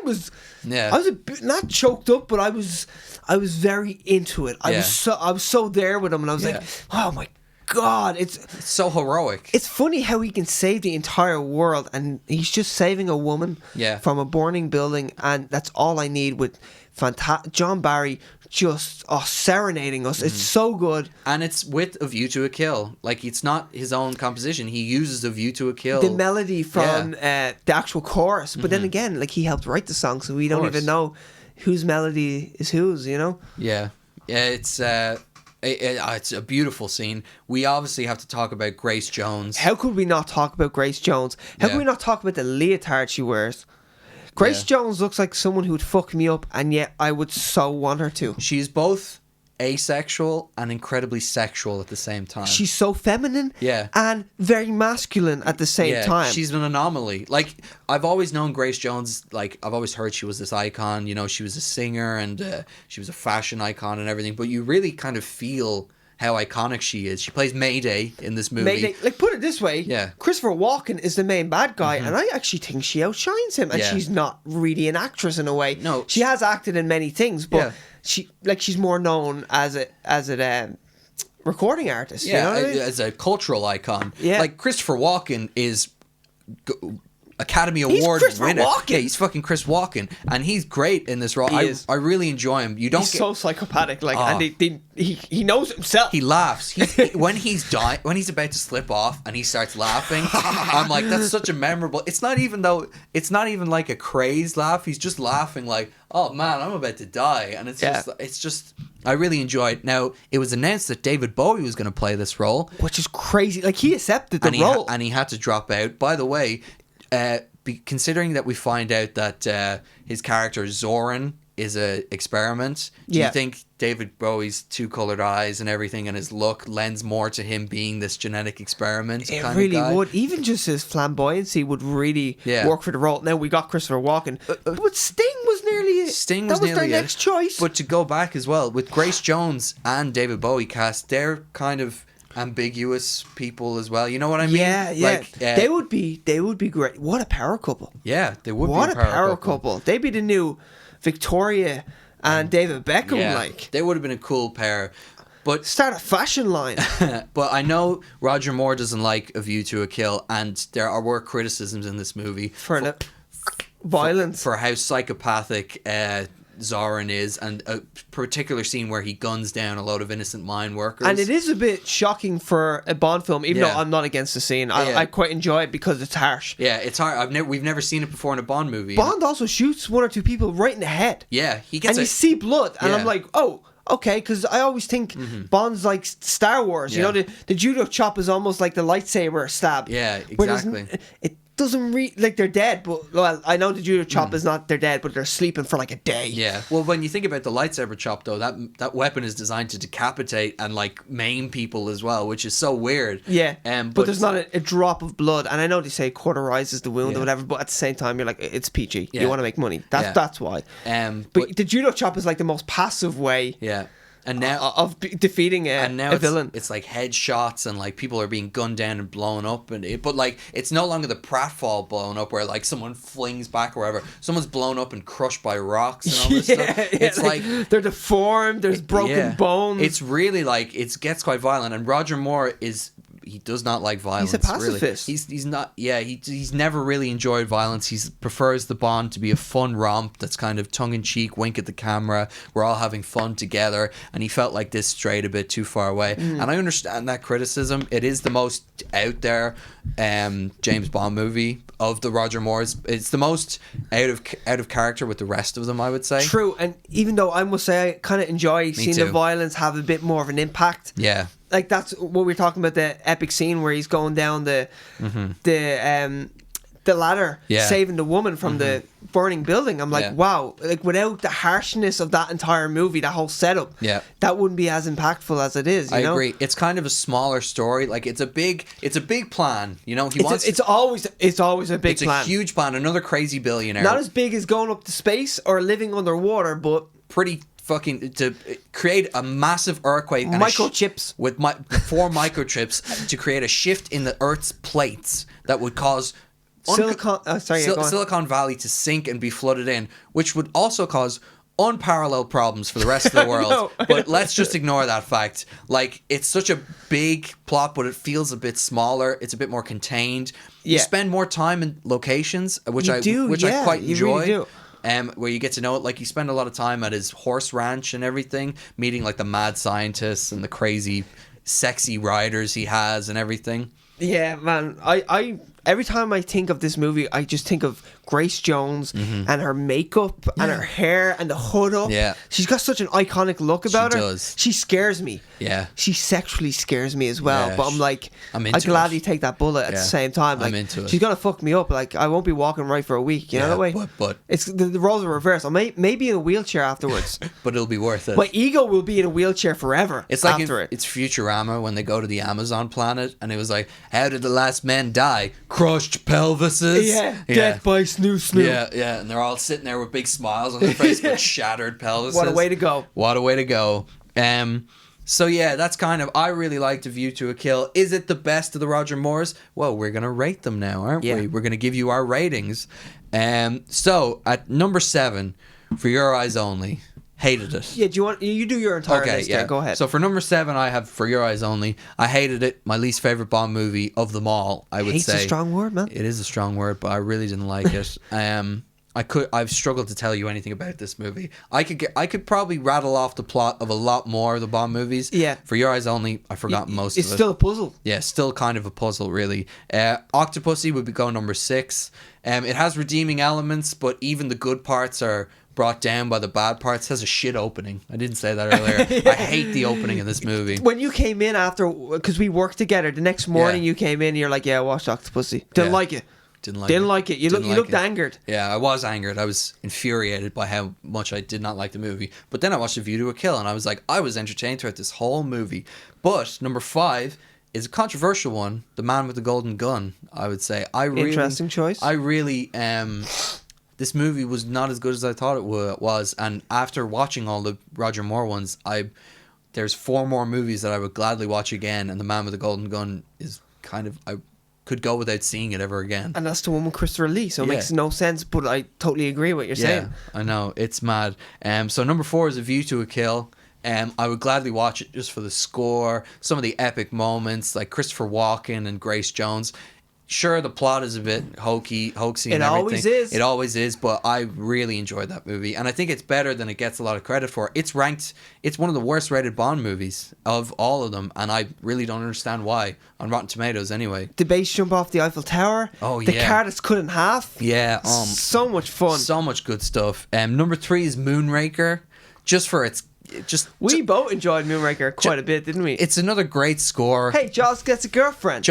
was a bit, not choked up, but I was very into it. I was so there with him, and I was like, oh my God, it's so heroic. It's funny how he can save the entire world, and he's just saving a woman from a burning building, and that's all I need with John Barry just serenading us. It's so good. And it's with A View to a Kill. It's not his own composition. He uses A View to a Kill. The melody from the actual chorus. But then again, he helped write the song, so we don't even know whose melody is whose, Yeah. Yeah, it's a beautiful scene. We obviously have to talk about Grace Jones. How could we not talk about Grace Jones? How could we not talk about the leotard she wears? Grace Jones looks like someone who would fuck me up, and yet I would so want her to. She's both asexual and incredibly sexual at the same time. She's so feminine and very masculine at the same time. She's an anomaly. I've always known Grace Jones, I've always heard she was this icon, she was a singer and she was a fashion icon and everything, but you really kind of feel how iconic she is. She plays Mayday in this movie. Mayday, put it this way, Christopher Walken is the main bad guy, and I actually think she outshines him, and she's not really an actress in a way. No. She has acted in many things, but she's more known as a recording artist. Yeah, you know what I mean? As a cultural icon. Yeah. Christopher Walken is Academy Award winner. Yeah, he's fucking Chris Walken, and he's great in this role. I really enjoy him. He's so psychopathic, and he knows himself. He laughs. When he's about to slip off, and he starts laughing. I'm like, that's such a memorable. It's not even like a crazed laugh. He's just laughing like, oh man, I'm about to die, and it's just. I really enjoyed. Now, it was announced that David Bowie was going to play this role, which is crazy. He accepted the role, and he had to drop out. By the way. Considering that we find out that his character Zoran is a experiment, do you think David Bowie's 2-colored eyes and everything and his look lends more to him being this genetic experiment? It really would. Even just his flamboyancy would really work for the role. Now we got Christopher Walken, but Sting was their next choice. But to go back as well with Grace Jones and David Bowie cast, they're kind of ambiguous people as well. You know what I mean? Yeah. They would be great. What a power couple. Yeah, they would be a power couple. They'd be the new Victoria and David Beckham. They would have been a cool pair. But start a fashion line. But I know Roger Moore doesn't like A View to a Kill, and there were criticisms in this movie for violence, for how psychopathic Zoran is, and a particular scene where he guns down a load of innocent mine workers. And it is a bit shocking for a Bond film, even though I'm not against the scene. I quite enjoy it because it's harsh. Yeah, it's hard. We've never seen it before in a Bond movie. Bond also shoots 1 or 2 people right in the head. Yeah, he gets. And you see blood, and I'm like, oh. Okay, because I always think Bond's like Star Wars. You know, the judo chop is almost like the lightsaber stab. Yeah, exactly. It doesn't like they're dead, but well, I know the judo chop is not they're dead, but they're sleeping for like a day. Yeah. Well, when you think about the lightsaber chop, though, that weapon is designed to decapitate and like maim people as well, which is so weird. Yeah. But there's not a drop of blood, and I know they say cauterizes the wound or whatever, but at the same time, you're like, it's PG. You want to make money. That's why. But the judo chop is like the most passive way. Yeah. And now of defeating a villain. It's like headshots and like people are being gunned down and blown up, but like it's no longer the pratfall blown up where like someone flings back or whatever. Someone's blown up and crushed by rocks and all this stuff. It's like they're deformed. There's broken bones. It's really like it gets quite violent. And Roger Moore he does not like violence. He's a pacifist. Really. He's not. Yeah, he's never really enjoyed violence. He prefers the Bond to be a fun romp that's kind of tongue in cheek, wink at the camera. We're all having fun together, and he felt like this strayed a bit too far away. And I understand that criticism. It is the most out there James Bond movie of the Roger Moores. It's the most out of character with the rest of them, I would say. True, and even though I must say I kind of enjoy seeing the violence have a bit more of an impact. Yeah. Like that's what we're talking about, the epic scene where he's going down the ladder, saving the woman from the burning building. I'm like, wow, like without the harshness of that entire movie, that whole setup, that wouldn't be as impactful as it is. You know? Agree. It's kind of a smaller story. Like it's a big plan. You know, it's always a big plan. It's a huge plan. Another crazy billionaire. Not as big as going up to space or living underwater, but pretty fucking to create a massive earthquake and microchips with 4 microchips to create a shift in the Earth's plates that would cause Silicon Valley to sink and be flooded in, which would also cause unparalleled problems for the rest of the world. But let's just ignore that fact. Like, it's such a big plot, but it feels a bit smaller. It's a bit more contained. You spend more time in locations, which I quite enjoy. Really do. Where you get to know it. Like, you spend a lot of time at his horse ranch and everything, meeting like the mad scientists and the crazy sexy riders he has and everything. Yeah, man. I every time I think of this movie, I just think of Grace Jones and her makeup and her hair and the hood up. Yeah. She's got such an iconic look about her. She does. She scares me. Yeah. She sexually scares me as well. Yeah, but I'm like, I'm I'd gladly take that bullet at the same time. Like, I'm into it. She's going to fuck me up. Like, I won't be walking right for a week. You know that way? But it's the roles are reversed. I may be in a wheelchair afterwards. But it'll be worth it. My ego will be in a wheelchair forever. It's like it's Futurama when they go to the Amazon planet and it was like, how did the last men die? Crushed pelvises. Yeah. Death by snoo. Yeah. And they're all sitting there with big smiles on their face with shattered pelvises. What a way to go. What a way to go. So yeah, that's kind of, I really liked A View to a Kill. Is it the best of the Roger Moores? Well, we're going to rate them now, aren't we? We're going to give you our ratings. So at number 7, For Your Eyes Only, hated it. Yeah, you do your entire list. Yeah, go ahead. So for number 7, I have For Your Eyes Only. I hated it. My least favorite Bond movie of them all, I would say. Hate's a strong word, man. It is a strong word, but I really didn't like it. I've struggled to tell you anything about this movie. I could probably rattle off the plot of a lot more of the Bond movies. Yeah. For Your Eyes Only, I've forgotten most of it. It's still a puzzle. Yeah, still kind of a puzzle, really. Octopussy would go number 6. It has redeeming elements, but even the good parts are brought down by the bad parts. It has a shit opening. I didn't say that earlier. I hate the opening of this movie. When you came in after, because we worked together, the next morning you came in and you're like, yeah, I watched Octopussy. Didn't like it. Didn't like it. You looked angered. Yeah, I was angered. I was infuriated by how much I did not like the movie. But then I watched A View to a Kill and I was like, I was entertained throughout this whole movie. But number 5 is a controversial one. The Man with the Golden Gun, I would say. Interesting choice. I really... this movie was not as good as I thought it was. And after watching all the Roger Moore ones, there's 4 more movies that I would gladly watch again. And The Man with the Golden Gun is kind of... I could go without seeing it ever again. And that's the one with Christopher Lee, so it makes no sense, but I totally agree with what you're saying. I know, it's mad. So number 4 is A View to a Kill. I would gladly watch it just for the score, some of the epic moments, like Christopher Walken and Grace Jones. Sure, the plot is a bit hoaxy and everything. It always is, but I really enjoyed that movie. And I think it's better than it gets a lot of credit for. It's one of the worst rated Bond movies of all of them, and I really don't understand why, on Rotten Tomatoes anyway. The base jump off the Eiffel Tower. Oh, the car that's cut in half. Yeah. So much fun. So much good stuff. Number 3 is Moonraker, just for its we both enjoyed Moonraker quite a bit, didn't we? It's another great score. Hey, Jaws gets a girlfriend.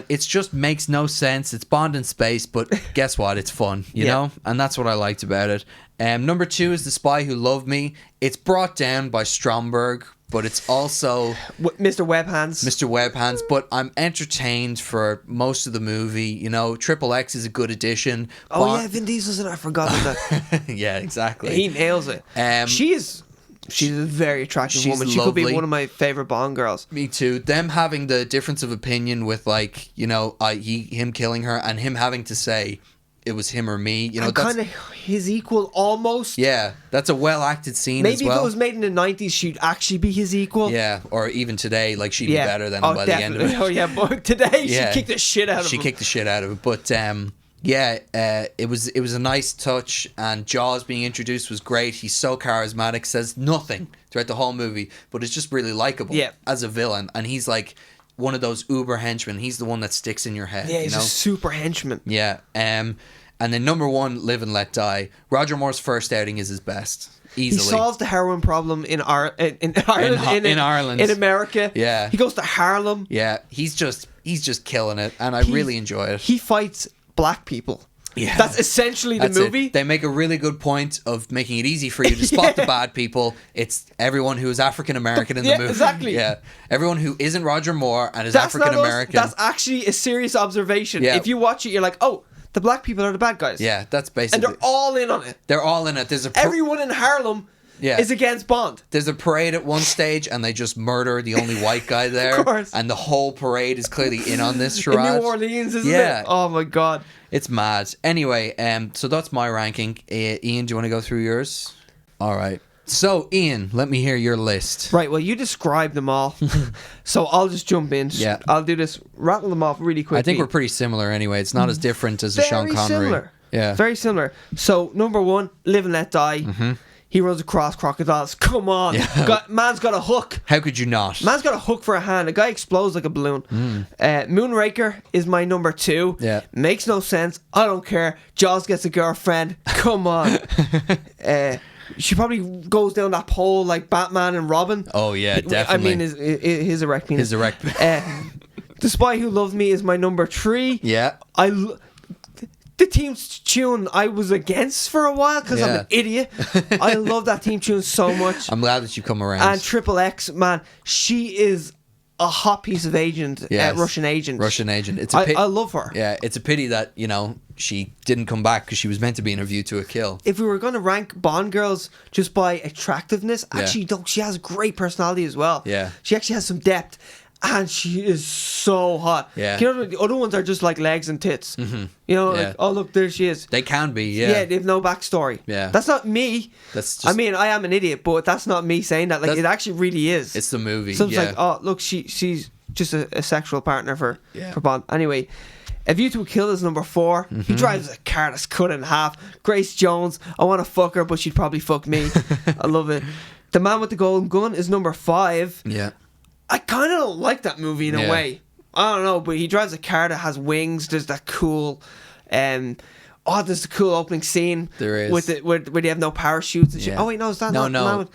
It just makes no sense. It's Bond in space, but guess what? It's fun, you know? And that's what I liked about it. Number 2 is The Spy Who Loved Me. It's brought down by Stromberg, but it's also Mr. Webhands. But I'm entertained for most of the movie. You know, Triple X is a good addition. Yeah, Vin Diesel's in it. I forgot about that. Yeah, exactly. He nails it. She's a very attractive woman. She could be one of my favorite Bond girls. Me too. Them having the difference of opinion with, like, you know, him killing her and him having to say it was him or me. You know, and kind of his equal almost. Yeah, that's a well acted scene. Maybe as well. If it was made in the 90s, she'd actually be his equal. Yeah, or even today, like she'd be better than him by definitely. the end of it. Oh yeah, but today she kicked the shit out of him. She kicked the shit out of it, but it was a nice touch, and Jaws being introduced was great. He's so charismatic, says nothing throughout the whole movie, but it's just really likable as a villain, and he's like one of those uber henchmen. He's the one that sticks in your head. Yeah, he's a super henchman. Yeah, and then number 1, Live and Let Die. Roger Moore's first outing is his best. Easily. He solves the heroin problem in Ireland. In America. Yeah. He goes to Harlem. Yeah. He's just killing it, and I really enjoy it. He fights black people. Yeah. That's essentially the movie. They make a really good point of making it easy for you to spot the bad people. It's everyone who is African American in the movie. Exactly. Yeah. Everyone who isn't Roger Moore and is African American. That's actually a serious observation. Yeah. If you watch it, you're like, oh, the black people are the bad guys. Yeah, that's basically. And they're all in on it. They're all in it. Everyone in Harlem is against Bond. There's a parade at one stage, and they just murder the only white guy there. Of course. And the whole parade is clearly in on this charade. In New Orleans, isn't it? Oh my god. It's mad. Anyway, so that's my ranking. Ian, do you want to go through yours? All right. So, Ian, let me hear your list. Right, well, you described them all. So I'll just jump in. Yeah. I'll do this, rattle them off really quickly. I think we're pretty similar anyway. It's not as different as a Sean Connery. Very similar. Yeah. Very similar. So, number 1, Live and Let Die. Mm-hmm. He runs across crocodiles. Come on. Yeah. Man's got a hook. How could you not? Man's got a hook for a hand. A guy explodes like a balloon. Moonraker is my number 2. Yeah. Makes no sense. I don't care. Jaws gets a girlfriend. Come on. She probably goes down that pole like Batman and Robin. Oh, yeah, definitely. I mean, his erect penis. His erect The Spy Who Loved Me is my number 3. Yeah. The theme tune I was against for a while because I'm an idiot. I love that theme tune so much. I'm glad that you come around. And Triple X, man, she is a hot piece of agent, Russian agent. It's I love her. Yeah, it's a pity that, you know, she didn't come back because she was meant to be in A View to a Kill. If we were going to rank Bond girls just by attractiveness, actually, she has a great personality as well. Yeah. She actually has some depth. And she is so hot. Yeah. You know, the other ones are just like legs and tits. Mm-hmm. You know, like, oh, look, there she is. They can be, Yeah, they have no backstory. Yeah. That's not me. That's just, I mean, I am an idiot, but that's not me saying that. Like, it actually really is. It's the movie. So it's like, oh, look, she's just a sexual partner for Bond. Anyway, A View to a Kill is number 4. Mm-hmm. He drives a car that's cut in half. Grace Jones, I want to fuck her, but she'd probably fuck me. I love it. The Man with the Golden Gun is number 5. Yeah. I kind of don't like that movie in a way. I don't know, but he drives a car that has wings. There's that cool, there's the cool opening scene. There is with it where they have no parachutes and shit. Oh wait, no, is that not the man with,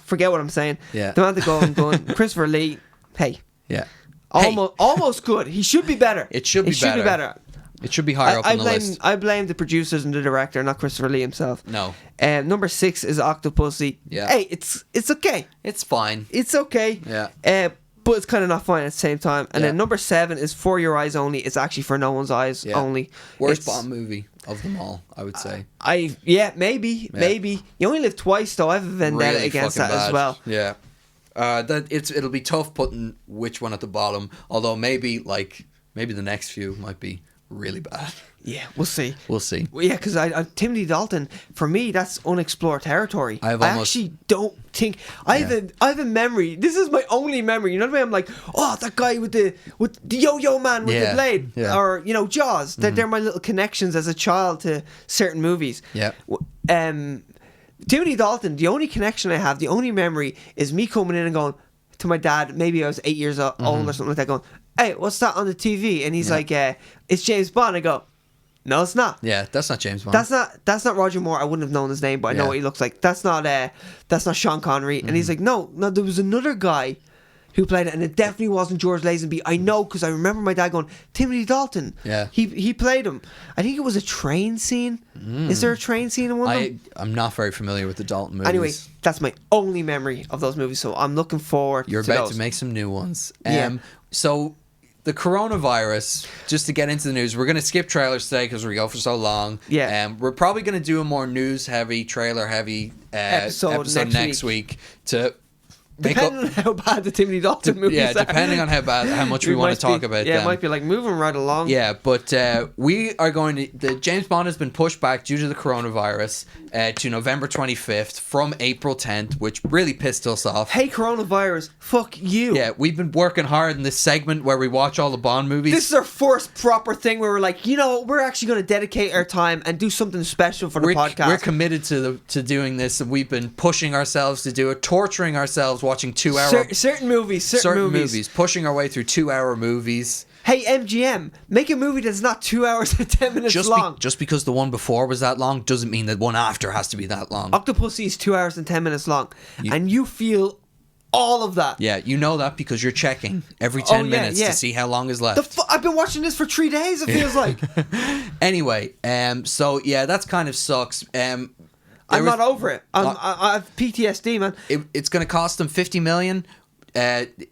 forget what I'm saying. Yeah, the Man with the Golden Gun. Christopher Lee. Hey. Yeah. Almost good. He should be better. It should be better. It should be higher up on the list. I blame the producers and the director, not Christopher Lee himself. No. Number 6 is Octopussy. Yeah. Hey, it's okay. It's fine. It's okay. Yeah. But it's kind of not fine at the same time. And then number 7 is For Your Eyes Only. It's actually for no one's eyes only. Worst Bond movie of them all, I would say. Maybe. You only live twice, though. I have a vendetta really against that bad. as well. Yeah. It'll be tough putting which one at the bottom. Although maybe the next few might be really bad. Yeah, we'll see. Well, yeah, because Timothy Dalton, for me, that's unexplored territory. I actually don't think I have a memory. This is my only memory. You know what I mean? I'm like, oh, that guy with the yo-yo man with the blade, or Jaws. Mm-hmm. They're my little connections as a child to certain movies. Yeah. Timothy Dalton. The only connection I have, the only memory, is me coming in and going to my dad. Maybe I was 8 years old or something like that. Going, hey, what's that on the TV? And he's like, it's James Bond. I go, No, it's not. Yeah, that's not James Bond. That's not Roger Moore. I wouldn't have known his name, but I know what he looks like. That's not Sean Connery. And he's like, no, there was another guy who played it, and it definitely wasn't George Lazenby. I know, because I remember my dad going, Timothy Dalton. Yeah. He played him. I think it was a train scene. Is there a train scene in one of them? I'm not very familiar with the Dalton movies. Anyway, that's my only memory of those movies, so I'm looking forward to those. You're about to make some new ones. So, the coronavirus, just to get into the news, we're going to skip trailers today because we go for so long. Yeah. We're probably going to do a more news-heavy, trailer-heavy episode next week to... Depending on how bad the Timothy Dalton movies are. Depending on how much we want to talk about them. Yeah, it might be like moving right along. Yeah, but we are going to... The James Bond has been pushed back due to the coronavirus to November 25th from April 10th, which really pissed us off. Hey, coronavirus, fuck you. Yeah, we've been working hard in this segment where we watch all the Bond movies. This is our first proper thing where we're like, you know, we're actually going to dedicate our time and do something special for the podcast. We're committed to doing this, and we've been pushing ourselves to do it, torturing ourselves, watching 2 hour... Certain movies. Pushing our way through 2 hour movies. Hey, MGM, make a movie that's not 2 hours and 10 minutes long. Just because the one before was that long doesn't mean that one after has to be that long. Octopussy is 2 hours and 10 minutes long. And you feel all of that. Yeah, you know that because you're checking every 10 minutes to see how long is left. I've been watching this for 3 days, it feels like. Anyway, so yeah, that's kind of sucks. I'm not over it. I have PTSD, man. It's going to cost them $50 million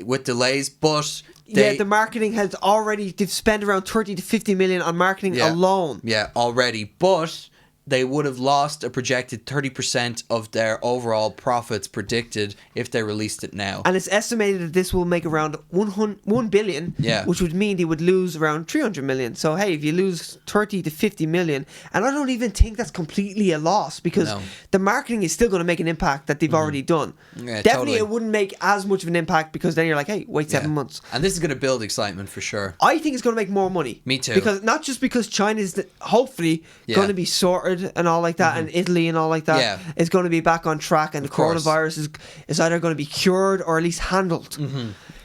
with delays, but the marketing has already... They've spent around 30 to 50 million on marketing alone. Yeah, already. But they would have lost a projected 30% of their overall profits predicted if they released it now. And it's estimated that this will make around 1 billion, which would mean they would lose around 300 million. So, hey, if you lose 30 to 50 million, and I don't even think that's completely a loss, because the marketing is still going to make an impact that they've already done. Yeah, Definitely totally. It wouldn't make as much of an impact, because then you're like, hey, wait 7 months. And this is going to build excitement for sure. I think it's going to make more money. Me too. Because not just because China's hopefully going to be sorted and all like that, and Italy and all like that is going to be back on track, and the coronavirus is either going to be cured or at least handled.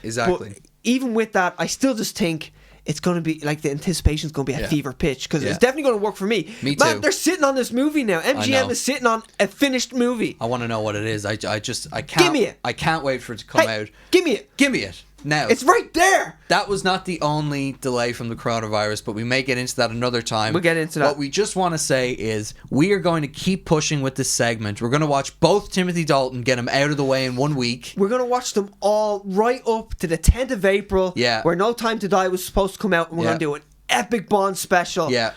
Exactly. But even with that, I still just think it's going to be like the anticipation is going to be at fever pitch, because it's definitely going to work for me. Me too. Man, they're sitting on this movie now. MGM is sitting on a finished movie. I want to know what it is. I can't. Give me it. I can't wait for it to come out. Give me it. Give me it. Now, it's right there. That was not the only delay from the coronavirus, but we may get into that another time. We'll get into that. What we just want to say is we are going to keep pushing with this segment. We're going to watch both Timothy Dalton, get him out of the way in 1 week. We're going to watch them all right up to the 10th of April, where No Time to Die was supposed to come out, and we're going to do an epic Bond special. Yeah.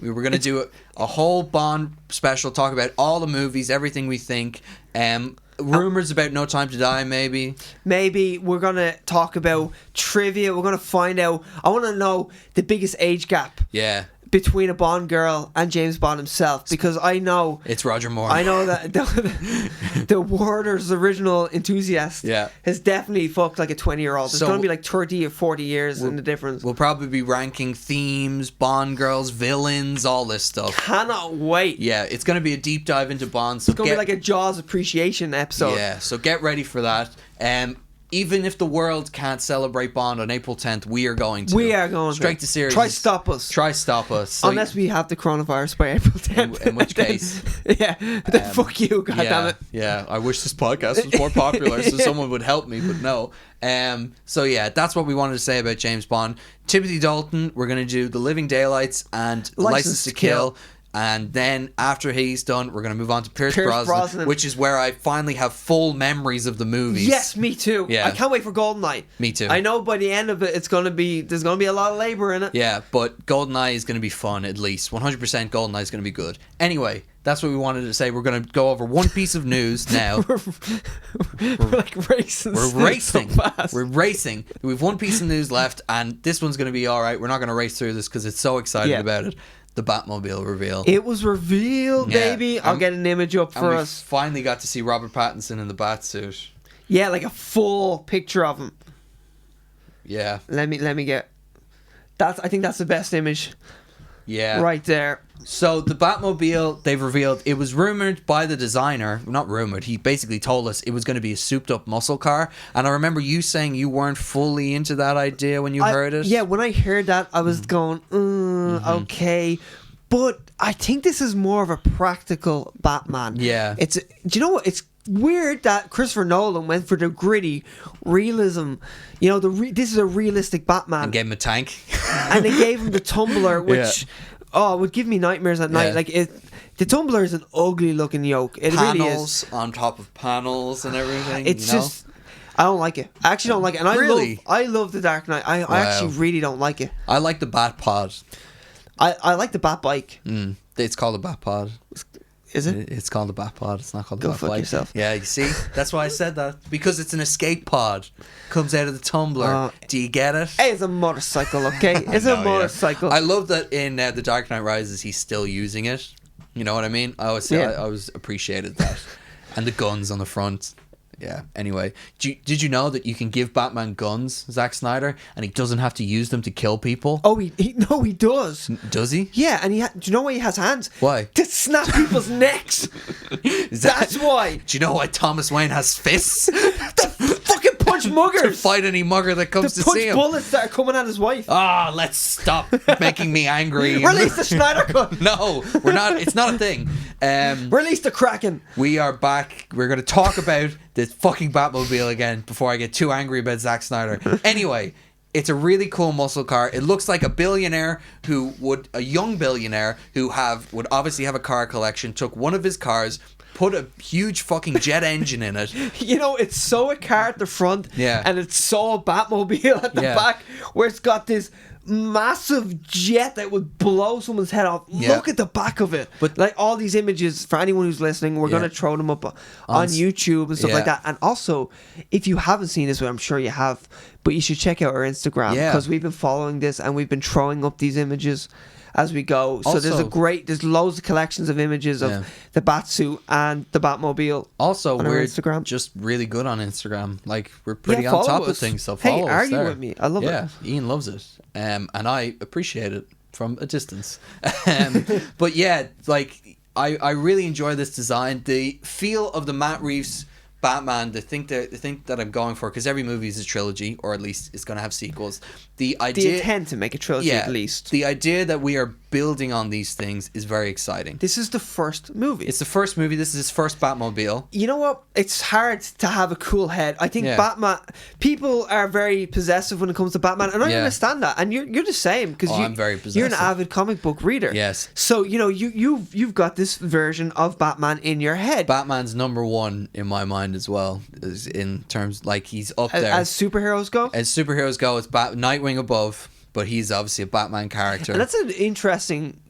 We were going to do a whole Bond special, talk about all the movies, everything we think. Rumors about No Time to Die, maybe. Maybe we're going to talk about trivia. We're going to find out. I want to know the biggest age gap. Yeah. Between a Bond girl and James Bond himself, because I know it's Roger Moore. I know that the Warner's original enthusiast has definitely fucked like a 20-year-old. There's going to be like 30 or 40 years in the difference. We'll probably be ranking themes, Bond girls, villains, all this stuff. Cannot wait. Yeah, it's going to be a deep dive into Bond. So it's going to be like a Jaws appreciation episode. Yeah, so get ready for that. Even if the world can't celebrate Bond on April 10th, we are going to. We are going straight to series. Try stop us. So unless we have the coronavirus by April 10th. In which case. Then fuck you, goddammit. Yeah, I wish this podcast was more popular so someone would help me, but no. So yeah, that's what we wanted to say about James Bond. Timothy Dalton, we're going to do The Living Daylights and License to Kill. And then after he's done, we're going to move on to Pierce Brosnan, which is where I finally have full memories of the movies. Yes, me too. Yeah. I can't wait for GoldenEye. Me too. I know by the end of it, there's going to be a lot of labor in it. Yeah, but GoldenEye is going to be fun, at least. 100% GoldenEye is going to be good. Anyway, that's what we wanted to say. We're going to go over one piece of news now. we're like racing. We're racing. So fast. We're racing. We have one piece of news left, and this one's going to be all right. We're not going to race through this because it's so excited about it. The Batmobile reveal. It was revealed, baby. I'll get an image up for us. Finally got to see Robert Pattinson in the Batsuit. Yeah, like a full picture of him. Yeah. Let me get. I think that's the best image. Yeah. Right there. So the Batmobile, they've revealed, it was rumored by the designer, not rumored, he basically told us it was going to be a souped up muscle car. And I remember you saying you weren't fully into that idea when you heard it. Yeah, when I heard that, I was going, okay. But I think this is more of a practical Batman. Yeah. Do you know what? It's weird that Christopher Nolan went for the gritty realism. You know, this is a realistic Batman. And gave him a tank. And they gave him the tumbler, which would give me nightmares at night. Like the tumbler is an ugly looking yoke. It panels really is. On top of panels and everything. It's just, I don't like it. I actually don't like it. And I love the Dark Knight. I actually really don't like it. I like the Bat Pod. I like the Bat Bike. It's called the Bat Pod. Is it? It's called the Bat Pod. It's not called the Bat Bike. Go fuck yourself. Yeah, you see? That's why I said that. Because it's an escape pod. Comes out of the tumbler. Do you get it? Hey, it's a motorcycle, okay? It's a motorcycle. Yeah. I love that in The Dark Knight Rises, he's still using it. You know what I mean? I always appreciated that. And the guns on the front. Yeah. Anyway, did you know that you can give Batman guns, Zack Snyder, and he doesn't have to use them to kill people? Oh, he does. Does he? Yeah, and do you know why he has hands? Why? To snap people's necks. That's why. Do you know why Thomas Wayne has fists? The fucking punch muggers. To fight any mugger that comes to see him. Punch bullets that are coming at his wife. Let's stop making me angry. Release the Snyder Cut. No, we're not. It's not a thing. Release the Kraken. We are back. We're going to talk about this fucking Batmobile again before I get too angry about Zack Snyder. Anyway, it's a really cool muscle car. It looks like a young billionaire who would obviously have a car collection, took one of his cars, put a huge fucking jet engine in it. You know, it's so a car at the front, and it's so a Batmobile at the back, where it's got this massive jet that would blow someone's head off. Look at the back of it. But like all these images, for anyone who's listening, we're going to throw them up on YouTube and stuff like that. And also, if you haven't seen this, I'm sure you have, but you should check out our Instagram, because we've been following this and we've been throwing up these images as we go. So also, there's loads of collections of images of the Batsuit and the Batmobile. Also, on we're our Instagram. Just really good on Instagram. Like, we're pretty on top of things. So follow us argue there. with me. I love it. Yeah, Ian loves it. And I appreciate it from a distance. But yeah, like I really enjoy this design. The feel of the Matt Reeves Batman, the thing that I'm going for, because every movie is a trilogy, or at least it's going to have sequels. The intent to make a trilogy, at least. The idea that we are building on these things is very exciting. This is the first movie. It's the first movie. This is his first Batmobile. You know what? It's hard to have a cool head. I think Batman, people are very possessive when it comes to Batman, and I understand that. And you're the same, because I'm very possessive. You're an avid comic book reader. Yes. So you know you've got this version of Batman in your head. Batman's number one in my mind as well, is in terms like he's up there as superheroes go. As superheroes go, it's Nightwing above, but he's obviously a Batman character. And that's an interesting,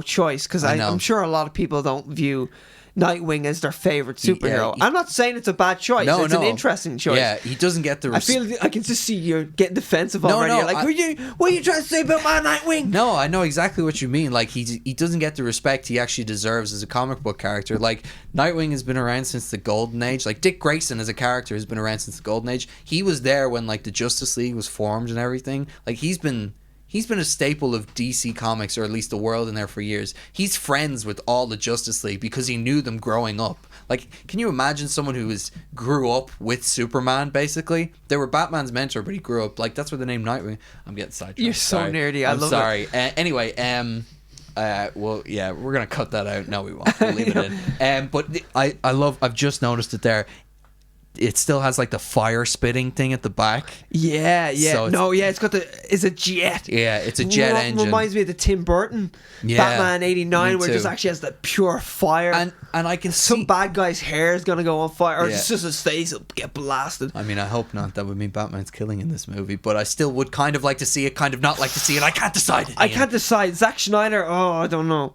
choice, because I'm sure a lot of people don't view Nightwing as their favorite superhero. I'm not saying it's a bad choice. It's an interesting choice. Yeah, he doesn't get the... I feel I can just see you're getting defensive already. You're like, what are you trying to say about my Nightwing? No, I know exactly what you mean. Like, he doesn't get the respect he actually deserves as a comic book character. Like, Nightwing has been around since the Golden Age. Like, Dick Grayson as a character has been around since the Golden Age. He was there when, like, the Justice League was formed and everything. Like, he's been a staple of DC Comics, or at least the world in there, for years. He's friends with all the Justice League because he knew them growing up. Like, can you imagine someone who grew up with Superman, basically? They were Batman's mentor, but he grew up, like, that's where the name Nightwing... I'm getting sidetracked. You're so nerdy. I'm sorry. Anyway, well, yeah, we're going to cut that out. No, we won't. We'll leave it in. But I've just noticed it there. It still has like the fire spitting thing at the back. Yeah. So it's got it's a jet. Yeah, it's a jet engine. Reminds me of the Tim Burton Batman '89, where it just actually has the pure fire. And I can see some bad guy's hair is gonna go on fire, or it's just his face will get blasted. I mean, I hope not. That would mean Batman's killing in this movie, but I still would kind of like to see it, kind of not like to see it. I can't decide. I can't decide. Zack Snyder. Oh, I don't know.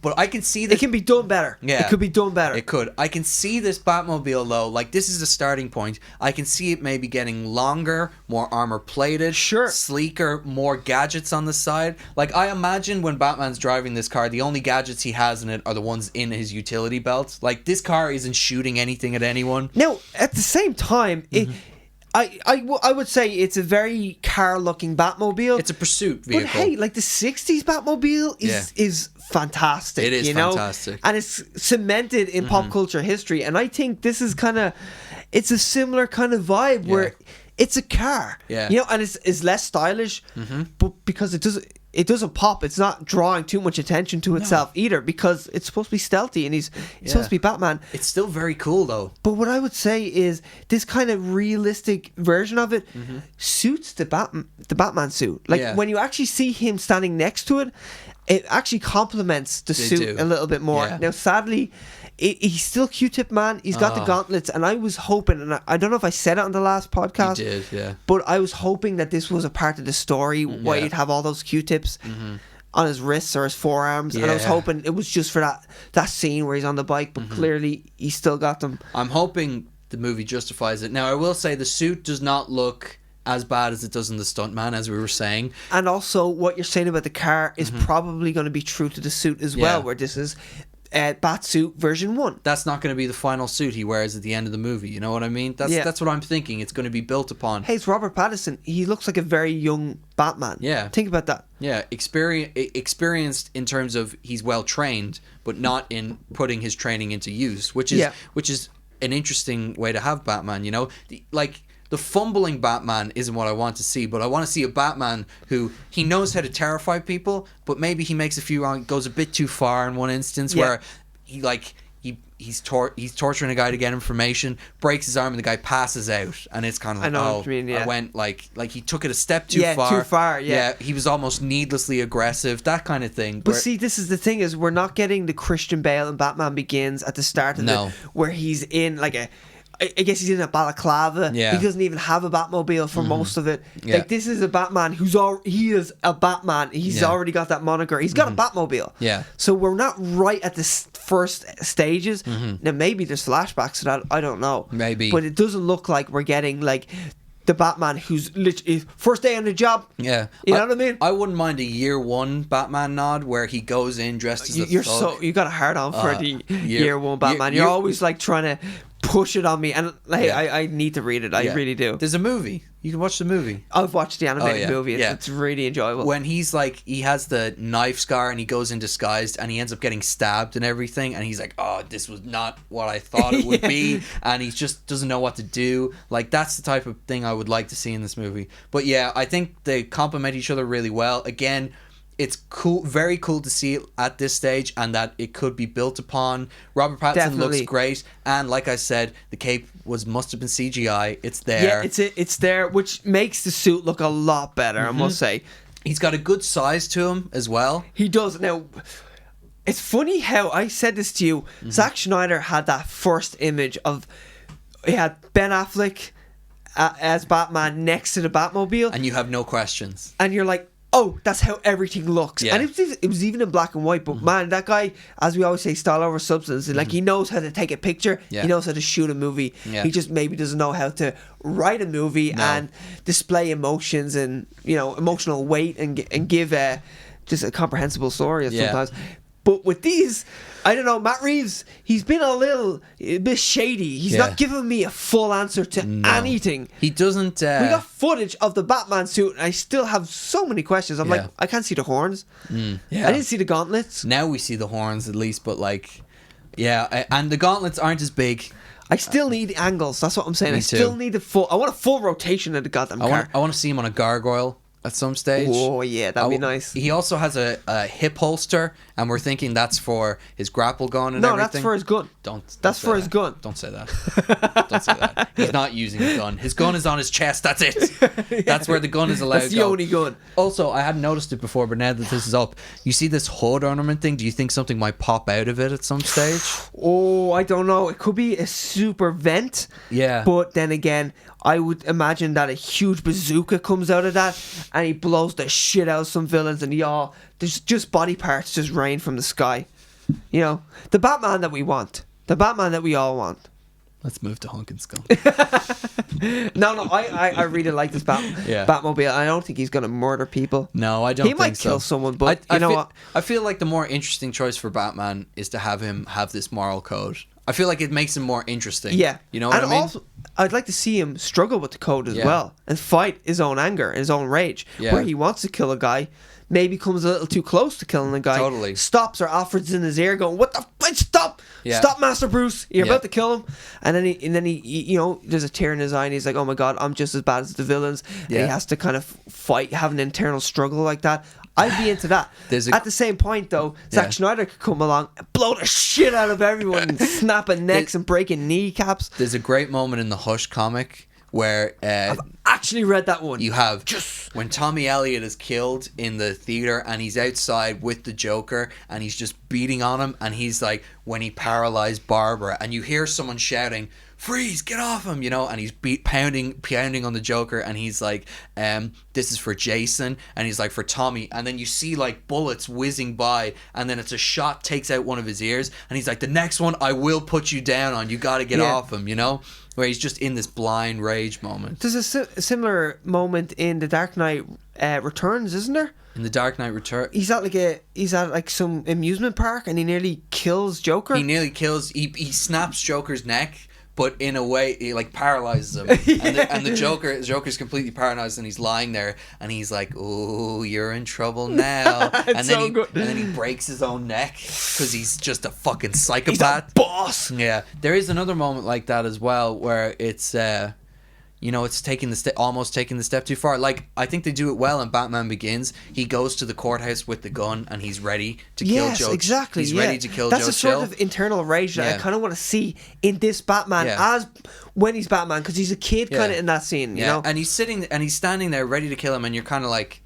But I can see this. It can be done better. Yeah, it could be done better. It could. I can see this Batmobile though. Like, this is a starting point. I can see it maybe getting longer, more armor plated, sleeker, more gadgets on the side. Like, I imagine when Batman's driving this car, the only gadgets he has in it are the ones in his utility belt. Like, this car isn't shooting anything at anyone. Now, at the same time, I would say it's a very car-looking Batmobile. It's a pursuit vehicle. But hey, like the 60s Batmobile is fantastic. It is fantastic. And it's cemented in pop culture history. And I think this is it's a similar kind of vibe where it's a car. Yeah. And it's less stylish, but because it doesn't pop. It's not drawing too much attention to itself either, because it's supposed to be stealthy and he's supposed to be Batman. It's still very cool though. But what I would say is this kind of realistic version of it suits the Batman suit. Like when you actually see him standing next to it, it actually complements the suit a little bit more. Now, sadly, he's still Q-Tip Man. He's got the gauntlets, and I was hoping, and I don't know if I said it on the last podcast, you did, yeah. But I was hoping that this was a part of the story where you'd have all those Q-tips on his wrists or his forearms, and I was hoping it was just for that scene where he's on the bike, but clearly he still got them. I'm hoping the movie justifies it. Now, I will say the suit does not look as bad as it does in the Stuntman, as we were saying. And also, what you're saying about the car is probably going to be true to the suit as well, where this is Batsuit version 1. That's not going to be the final suit he wears at the end of the movie. You know what I mean? That's what I'm thinking. It's going to be built upon. Hey, it's Robert Pattinson. He looks like a very young Batman. Yeah. Think about that. Yeah, experienced in terms of he's well trained, but not in putting his training into use, which is an interesting way to have Batman. You know, the fumbling Batman isn't what I want to see, but I want to see a Batman who he knows how to terrify people, but maybe he makes goes a bit too far in one instance where he's torturing a guy to get information, breaks his arm, and the guy passes out, and it's kind of like, what you mean, I went like he took it a step too far. Too far. Yeah, he was almost needlessly aggressive, that kind of thing. But see, this is the thing: is we're not getting the Christian Bale and Batman Begins at the start of it, where he's in like I guess he's in a balaclava. Yeah. He doesn't even have a Batmobile for most of it. Yeah. Like, this is a Batman he is a Batman. He's already got that moniker. He's got a Batmobile. Yeah. So we're not right at the first stages. Now, maybe there's flashbacks to that. I don't know. Maybe. But it doesn't look like we're getting, like, the Batman who's literally first day on the job. Yeah. You know what I mean? I wouldn't mind a year 1 Batman nod where he goes in dressed as a thug. You got a hard on for the year 1 Batman. You're always like trying to push it on me, and I need to read it. I really do. There's a movie. You can watch the movie. I've watched the animated movie. It's really enjoyable. When he's like, he has the knife scar and he goes in disguised and he ends up getting stabbed and everything, and he's like, oh, this was not what I thought it would be, and he just doesn't know what to do. Like, that's the type of thing I would like to see in this movie. But yeah, I think they complement each other really well. Again, it's cool, very cool to see it at this stage, and that it could be built upon. Robert Pattinson looks great, and like I said, the cape must have been CGI. It's there. Yeah, it's there, which makes the suit look a lot better. I must say, he's got a good size to him as well. He does. Now, it's funny how I said this to you. Zack Snyder had that first image of he had Ben Affleck as Batman next to the Batmobile, and you have no questions, and you're like, oh, that's how everything looks. And it was even in black and white. But man, that guy, as we always say, style over substance. And like, he knows how to take a picture. He knows how to shoot a movie. He just maybe doesn't know how to write a movie and display emotions and, you know, emotional weight and give just a comprehensible story sometimes. But with these, I don't know, Matt Reeves, he's been a bit shady. He's not giving me a full answer to anything. He doesn't... We got footage of the Batman suit, and I still have so many questions. I'm like, I can't see the horns. I didn't see the gauntlets. Now we see the horns at least, but like... Yeah, and the gauntlets aren't as big. I still need the angles, that's what I'm saying. Still need I want a full rotation of the goddamn car. I want to see him on a gargoyle at some stage. Oh yeah, that'd be nice. He also has a hip holster, and we're thinking that's for his grapple gun and everything. No, that's for his gun. That's for his gun. Don't say that. Don't say that. He's not using a gun. His gun is on his chest. That's it. That's where the gun is allowed to go. That's the only gun. Also, I hadn't noticed it before, but now that this is up, you see this hood ornament thing? Do you think something might pop out of it at some stage? Oh, I don't know. It could be a super vent. Yeah. But then again, I would imagine that a huge bazooka comes out of that and he blows the shit out of some villains, and there's just body parts just rain from the sky. You know, the Batman that we want. The Batman that we all want. Let's move to Hunk and Skunk. No, I really like this Batmobile. I don't think he's going to murder people. No, I don't think so. He might kill someone, but you know what? I feel like the more interesting choice for Batman is to have him have this moral code. I feel like it makes him more interesting. Yeah. You know what I mean? And also, I'd like to see him struggle with the code as well and fight his own anger and his own rage. Yeah. Where he wants to kill a guy, maybe comes a little too close to killing a guy. Totally. Stops, or Alfred's in his ear going, "What the fuck? Stop! Yeah. Stop, Master Bruce! You're about to kill him." And then he, you know, there's a tear in his eye, and he's like, "Oh my God, I'm just as bad as the villains." Yeah. And he has to kind of fight, have an internal struggle like that. I'd be into that. At the same point, though, Zack Snyder could come along and blow the shit out of everyone and snapping necks and breaking kneecaps. There's a great moment in the Hush comic where I've actually read that one. You have when Tommy Elliott is killed in the theater and he's outside with the Joker and he's just beating on him, and he's like, when he paralyzed Barbara, and you hear someone shouting, "Freeze, get off him," and he's pounding on the Joker, and he's like, this is for Jason, and he's like, for Tommy, and then you see like bullets whizzing by, and then it's a shot takes out one of his ears, and he's like, the next one I will put you down on, you gotta get off him, where he's just in this blind rage moment. There's a similar moment in The Dark Knight Returns, isn't there? In The Dark Knight Returns, he's at some amusement park and he nearly kills Joker. He snaps Joker's neck, but in a way he like paralyzes him. And the Joker's completely paralyzed, and he's lying there, and he's like, "Oh, you're in trouble now." and then he breaks his own neck because he's just a fucking psychopath. He's a boss. Yeah, there is another moment like that as well where it's it's almost taking the step too far. Like, I think they do it well in Batman Begins. He goes to the courthouse with the gun and he's ready to kill Joe. Exactly. He's ready to kill That's Joe. That's a sort of internal rage that I kind of want to see in this Batman as when he's Batman, because he's a kid kind of in that scene, you know? And he's standing there ready to kill him, and you're kind of like,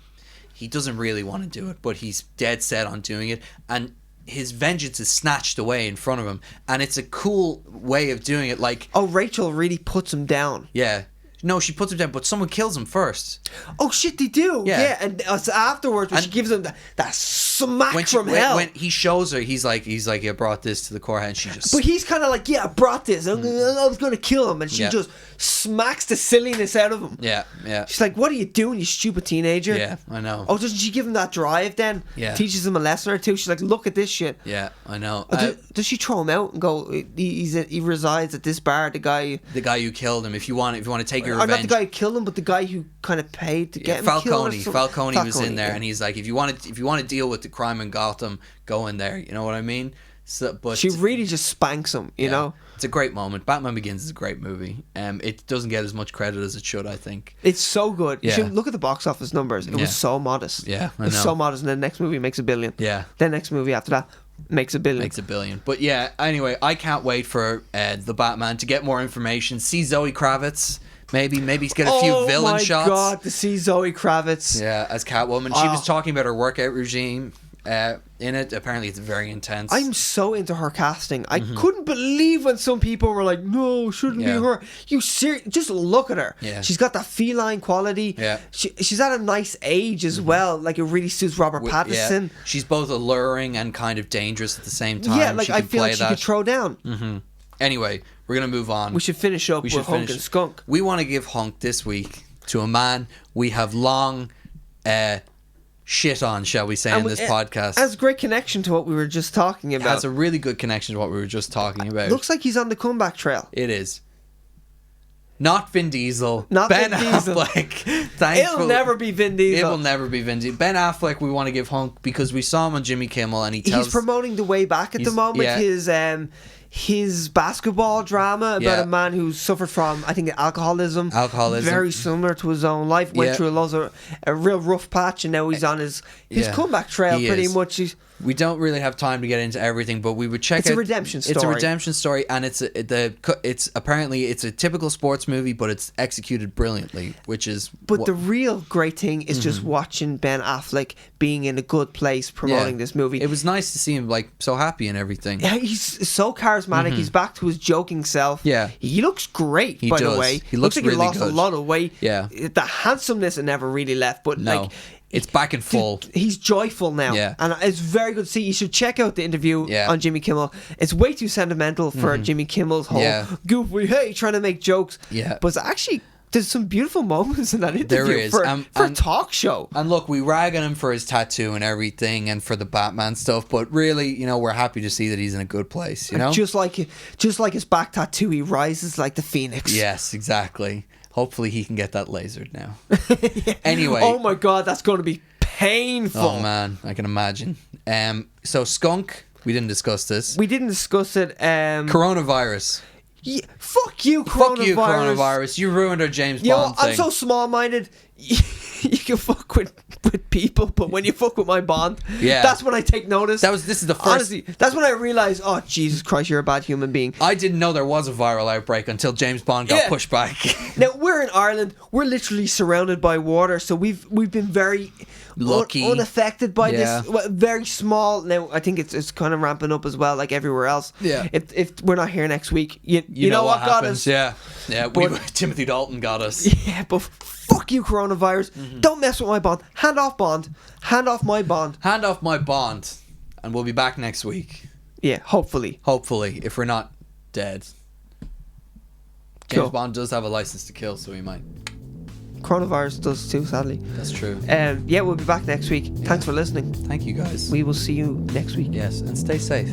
he doesn't really want to do it, but he's dead set on doing it. And his vengeance is snatched away in front of him, and it's a cool way of doing it. Like, Rachel really puts him down. Yeah. No, she puts him down, but someone kills him first. Oh shit, they do. Yeah, and afterwards, when she gives him that smack from hell. When he shows her, he's like, "I brought this to the courthouse," and she just. But he's kind of like, "Yeah, I brought this. I was going to kill him," and she just smacks the silliness out of him. Yeah. She's like, "What are you doing, you stupid teenager?" Yeah, I know. Oh, doesn't she give him that drive then? Yeah. Teaches him a lesson or two. She's like, "Look at this shit." Yeah, I know. Does she throw him out and go? He resides at this bar. The guy who killed him. If you want to take your revenge. Not the guy who killed him, but the guy who kind of paid to get him killed. Falcone was in there, and he's like, if you want to deal with the crime in Gotham, go in there. You know what I mean? So, but she really just spanks him. You know, it's a great moment. Batman Begins is a great movie. It doesn't get as much credit as it should, I think. It's so good. You should look at the box office numbers. It was so modest. Yeah, I know. It was so modest, and the next movie makes $1 billion. Yeah. The next movie after that makes $1 billion. But yeah, anyway, I can't wait for the Batman to get more information. See Zoe Kravitz. Maybe get a few villain shots. Oh my god, to see Zoe Kravitz. Yeah, as Catwoman. She was talking about her workout regime in it. Apparently it's very intense. I'm so into her casting. I couldn't believe when some people were like, "No, shouldn't be her." Just look at her. Yeah. She's got that feline quality. Yeah. She's at a nice age as well. Like, it really suits Robert Pattinson. Yeah. She's both alluring and kind of dangerous at the same time. Yeah, like, I feel like she could throw down. Mm-hmm. Anyway, we're going to move on. We should finish up with Hunk and Skunk. We want to give Hunk this week to a man we have long shit on, shall we say, in this podcast. Has a great connection to what we were just talking about. Has a really good connection to what we were just talking about. Looks like he's on the comeback trail. It is. Not Vin Diesel. Not Ben Vin Diesel. Affleck. It'll never be Vin Diesel. It will never be Vin Diesel. Ben Affleck, we want to give Hunk because we saw him on Jimmy Kimmel, and he's promoting The Way Back at the moment. Yeah. His basketball drama about a man who suffered from, I think, alcoholism. Very similar to his own life. Went through a real rough patch, and now he's on his comeback trail pretty much. We don't really have time to get into everything, but we would check out. It's a redemption story. It's a redemption story, and it's apparently a typical sports movie, but it's executed brilliantly, which is. But the real great thing is just watching Ben Affleck being in a good place promoting this movie. It was nice to see him like so happy and everything. Yeah, he's so charismatic. He's back to his joking self. Yeah, he looks great. By the way, he looks like really he lost good. a lot of weight. Yeah, the handsomeness had never really left, but no. It's back in full. He's joyful now. Yeah. And it's very good to see. You should check out the interview on Jimmy Kimmel. It's way too sentimental for Jimmy Kimmel's whole goofy, hey, trying to make jokes. Yeah. But actually, there's some beautiful moments in that interview. There is. For a talk show. And look, we rag on him for his tattoo and everything and for the Batman stuff, but really, we're happy to see that he's in a good place, Just like his back tattoo, he rises like the phoenix. Yes, exactly. Hopefully he can get that lasered now. Anyway. Oh my god, that's going to be painful. Oh man, I can imagine. So Skunk, we didn't discuss this. We didn't discuss it. Coronavirus. Yeah, fuck you, coronavirus. Fuck you, coronavirus. You ruined our James Bond thing. I'm so small-minded. you can fuck with people, but when you fuck with my Bond, that's when I take notice. This is the first. Honestly, that's when I realized, oh Jesus Christ, you're a bad human being. I didn't know there was a viral outbreak until James Bond got pushed back. Now we're in Ireland. We're literally surrounded by water, so we've been very lucky, unaffected by this. Well, very small. Now I think it's kind of ramping up as well, like everywhere else. Yeah. If we're not here next week, you know what got us? Yeah. Timothy Dalton got us. Yeah, but fuck you, coronavirus. Mm-hmm. Don't mess with my Bond. Hand off Bond. Hand off my Bond. Hand off my Bond. And we'll be back next week. Yeah, hopefully. Hopefully, if we're not dead. James Bond does have a license to kill, so he might. Coronavirus does too, sadly. That's true. Yeah, we'll be back next week. Thanks for listening. Thank you, guys. We will see you next week. Yes, and stay safe.